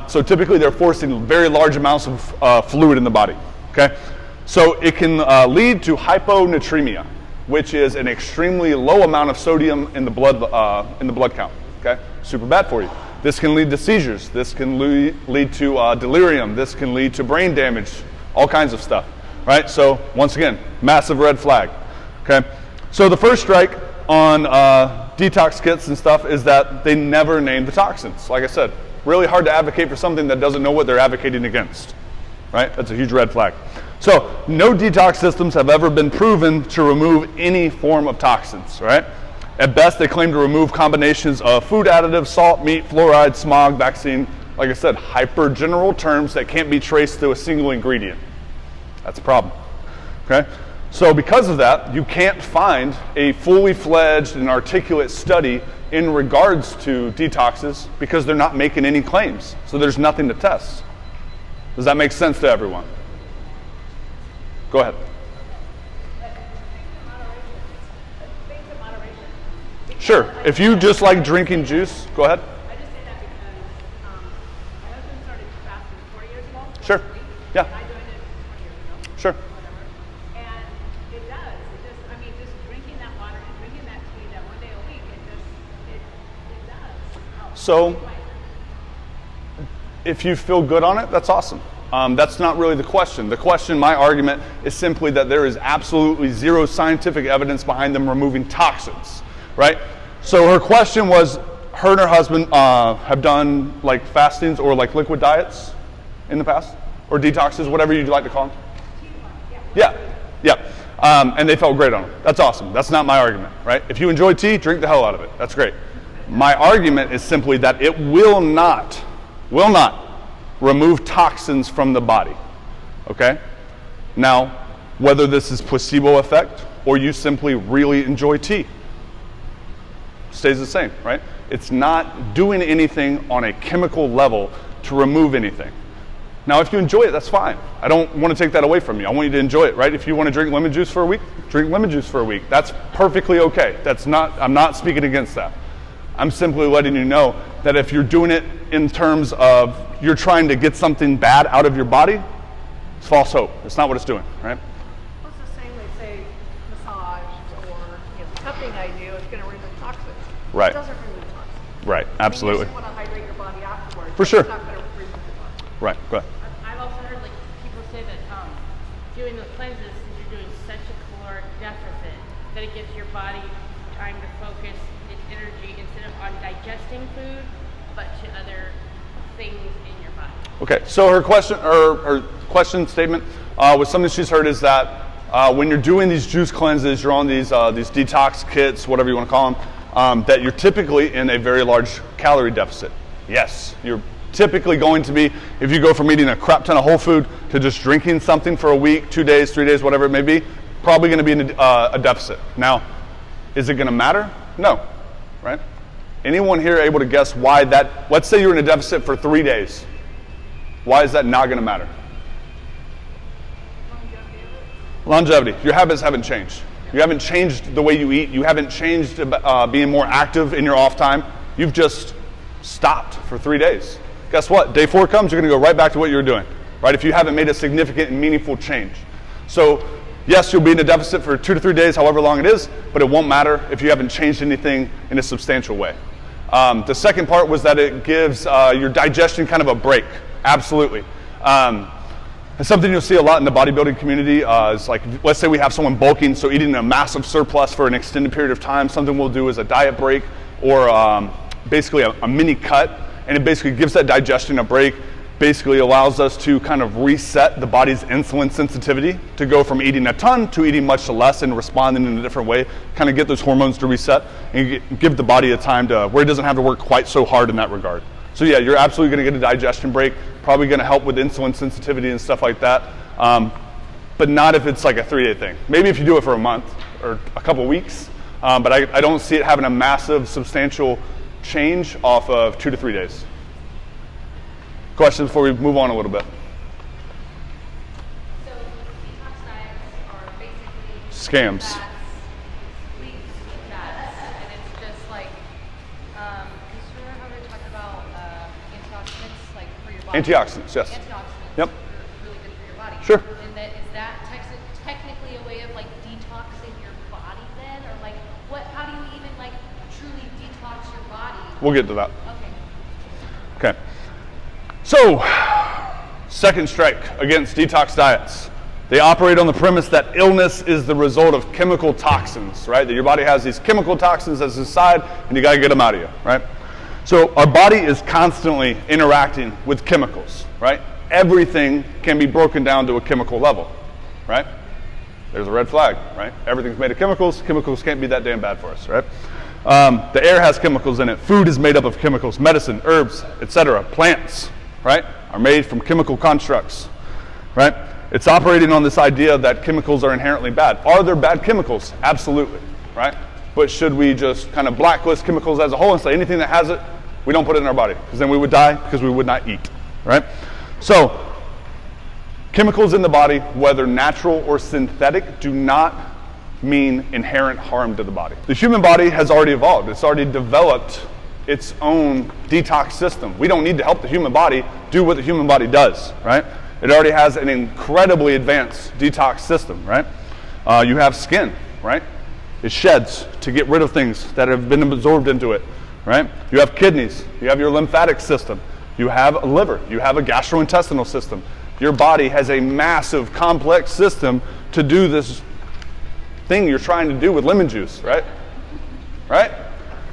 So typically they're forcing very large amounts of fluid in the body, okay? So it can lead to hyponatremia, which is an extremely low amount of sodium in the blood count, okay? Super bad for you. This can lead to seizures. This can lead to delirium. This can lead to brain damage, all kinds of stuff, right? So once again, massive red flag, okay? So the first strike on detox kits and stuff is that they never name the toxins. Like I said, really hard to advocate for something that doesn't know what they're advocating against, right? That's a huge red flag. So no detox systems have ever been proven to remove any form of toxins, right? At best, they claim to remove combinations of food additives, salt, meat, fluoride, smog, vaccine. Like I said, hyper general terms that can't be traced to a single ingredient. That's a problem, okay? So because of that, you can't find a fully fledged and articulate study in regards to detoxes because they're not making any claims. So there's nothing to test. Does that make sense to everyone? Go ahead. Things in moderation. Sure. If you just like drinking juice, go ahead. I just say that because my husband started fasting 4 years ago. Sure. Yeah. I joined it 20 years ago. Sure. Whatever. And it does. Just drinking that water and drinking that tea that one day a week, it does help. So if you feel good on it, that's awesome. That's not really the question. The question, my argument, is simply that there is absolutely zero scientific evidence behind them removing toxins, right? So her question was, her and her husband have done like fastings or like liquid diets in the past, or detoxes, whatever you'd like to call them. Yeah. And they felt great on them. That's awesome. That's not my argument, right? If you enjoy tea, drink the hell out of it. That's great. My argument is simply that it will not remove toxins from the body, okay? Now, whether this is placebo effect or you simply really enjoy tea, stays the same, right? It's not doing anything on a chemical level to remove anything. Now, if you enjoy it, that's fine. I don't want to take that away from you. I want you to enjoy it, right? If you want to drink lemon juice for a week, drink lemon juice for a week. That's perfectly okay. I'm not speaking against that. I'm simply letting you know that if you're doing it in terms of you're trying to get something bad out of your body, it's false hope. It's not what it's doing, right? Well, it's the same, they say massage or cupping I do, it's going to remove toxins. Right. It doesn't remove toxins. Right, absolutely. I mean, you just want to hydrate your body afterwards. For but sure. It's not going to remove the toxins. Right, go ahead. I've also heard like people say that doing the cleanses is you're doing such a caloric deficit that it gives your body time to focus its energy instead of on digesting food, but to other things in your body. Okay, so her question statement was something she's heard is that when you're doing these juice cleanses, you're on these detox kits, whatever you want to call them, that you're typically in a very large calorie deficit. Yes, you're typically going to be, if you go from eating a crap ton of whole food to just drinking something for a week, 2 days, 3 days, whatever it may be, probably going to be in a deficit. Now, is it going to matter? No, right? Anyone here able to guess why that, let's say you're in a deficit for 3 days. Why is that not going to matter? Longevity. Your habits haven't changed. You haven't changed the way you eat. You haven't changed being more active in your off time. You've just stopped for 3 days. Guess what? Day 4 comes, you're going to go right back to what you were doing, right? If you haven't made a significant and meaningful change. So, yes, you'll be in a deficit for 2 to 3 days, however long it is, but it won't matter if you haven't changed anything in a substantial way. The second part was that it gives your digestion kind of a break. Absolutely. It's something you'll see a lot in the bodybuilding community. Is like, let's say we have someone bulking, so eating a massive surplus for an extended period of time. Something we'll do is a diet break or basically a mini cut, and it basically gives that digestion a break. Basically allows us to kind of reset the body's insulin sensitivity to go from eating a ton to eating much less and responding in a different way, kind of get those hormones to reset and give the body a time to where it doesn't have to work quite so hard in that regard. So yeah, you're absolutely going to get a digestion break, probably going to help with insulin sensitivity and stuff like that, but not if it's like a 3-day thing. Maybe if you do it for a month or a couple weeks, but I don't see it having a massive, substantial change off of 2 to 3 days. Questions before we move on a little bit? So detox diets are basically Scams. Sweet fats, and it's just like, because remember how we were talking about antioxidants, like for your body? Antioxidants, yes. Antioxidants Yep. are really good for your body. Sure. And is that technically a way of like detoxing your body then, or like how do you even like truly detox your body? We'll get to that. Okay. Okay. So, second strike against detox diets. They operate on the premise that illness is the result of chemical toxins, right? That your body has these chemical toxins as inside, and you got to get them out of you, right? So our body is constantly interacting with chemicals, right? Everything can be broken down to a chemical level, right? There's a red flag, right? Everything's made of chemicals. Chemicals can't be that damn bad for us, right? The air has chemicals in it. Food is made up of chemicals. Medicine, herbs, etc. Plants, right, are made from chemical constructs, right? It's operating on this idea that chemicals are inherently bad. Are there bad chemicals? Absolutely, right? But should we just kind of blacklist chemicals as a whole and say anything that has it, we don't put it in our body? Because then we would die because we would not eat, right? So chemicals in the body, whether natural or synthetic, do not mean inherent harm to the body. The human body has already evolved. It's already developed its own detox system. We don't need to help the human body do what the human body does, right? It already has an incredibly advanced detox system, right? You have skin, right? It sheds to get rid of things that have been absorbed into it, right? You have kidneys, you have your lymphatic system, you have a liver, you have a gastrointestinal system. Your body has a massive, complex system to do this thing you're trying to do with lemon juice, right? Right?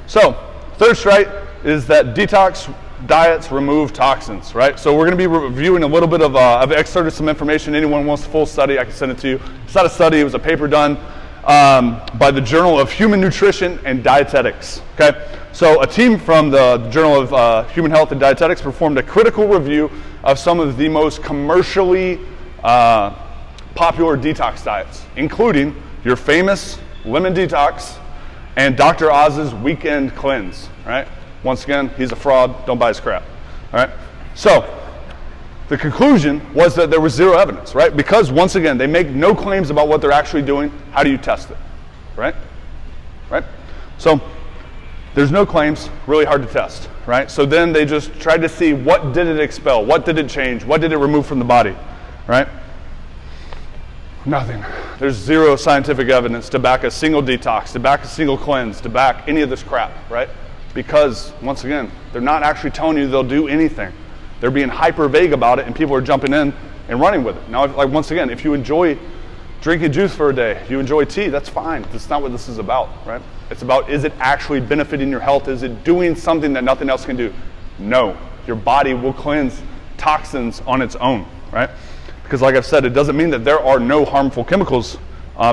So, third strike is that detox diets remove toxins, right? So we're going to be reviewing a little bit of, I've excerpted some information. Anyone wants a full study, I can send it to you. It's not a study, it was a paper done by the Journal of Human Nutrition and Dietetics, okay? So a team from the Journal of Human Health and Dietetics performed a critical review of some of the most commercially popular detox diets, including your famous lemon detox and Dr. Oz's weekend cleanse, right? Once again, he's a fraud, don't buy his crap, all right? So the conclusion was that there was zero evidence, right? Because once again, they make no claims about what they're actually doing. How do you test it, right? Right? So there's no claims, really hard to test, right? So then they just tried to see what did it expel, what did it change, what did it remove from the body, right? Nothing. There's zero scientific evidence to back a single detox, to back a single cleanse, to back any of this crap, right? Because, once again, they're not actually telling you they'll do anything. They're being hyper vague about it, and people are jumping in and running with it. Now, like once again, if you enjoy drinking juice for a day, if you enjoy tea, that's fine. That's not what this is about, right? It's about, is it actually benefiting your health? Is it doing something that nothing else can do? No. Your body will cleanse toxins on its own, right? Because like I've said, it doesn't mean that there are no harmful chemicals,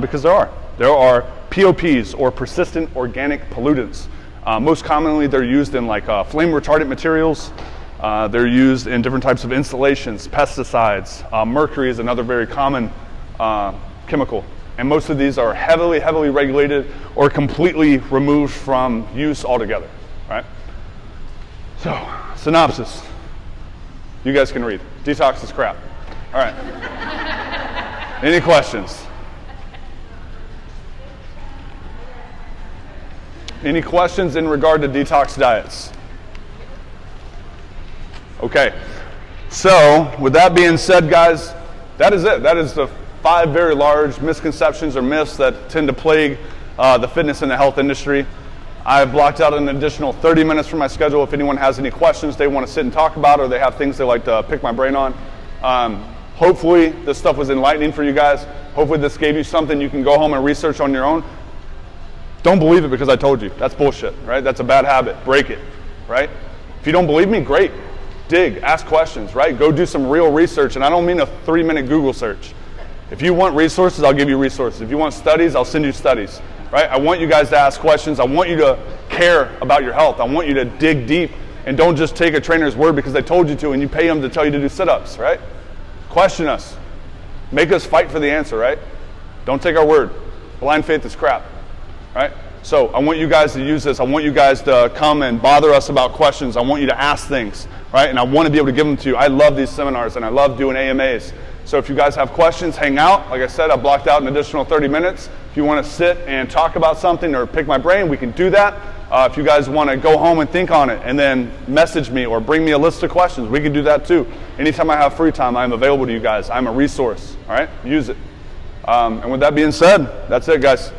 because there are. There are POPs, or persistent organic pollutants. Most commonly, they're used in like flame retardant materials. They're used in different types of installations, pesticides. Mercury is another very common chemical. And most of these are heavily, heavily regulated or completely removed from use altogether, right? So, synopsis. You guys can read. Detox is crap. All right. Any questions? Any questions in regard to detox diets? Okay. So, with that being said, guys, that is it. That is the 5 very large misconceptions or myths that tend to plague the fitness and the health industry. I've blocked out an additional 30 minutes from my schedule if anyone has any questions they want to sit and talk about, or they have things they like to pick my brain on. Hopefully this stuff was enlightening for you guys. Hopefully this gave you something you can go home and research on your own. Don't believe it because I told you. That's bullshit, right? That's a bad habit. Break it, right? If you don't believe me, great. Dig, ask questions, right? Go do some real research, and I don't mean a 3-minute Google search. If you want resources, I'll give you resources. If you want studies, I'll send you studies, right? I want you guys to ask questions. I want you to care about your health. I want you to dig deep and don't just take a trainer's word because they told you to and you pay them to tell you to do sit-ups, right? Question us. Make us fight for the answer, right? Don't take our word. Blind faith is crap, right? So I want you guys to use this. I want you guys to come and bother us about questions. I want you to ask things, right? And I want to be able to give them to you. I love these seminars and I love doing AMAs. So if you guys have questions, hang out. Like I said, I blocked out an additional 30 minutes. If you want to sit and talk about something or pick my brain, we can do that. If you guys want to go home and think on it and then message me or bring me a list of questions, we can do that too. Anytime I have free time, I'm available to you guys. I'm a resource, all right? Use it. And with that being said, that's it, guys.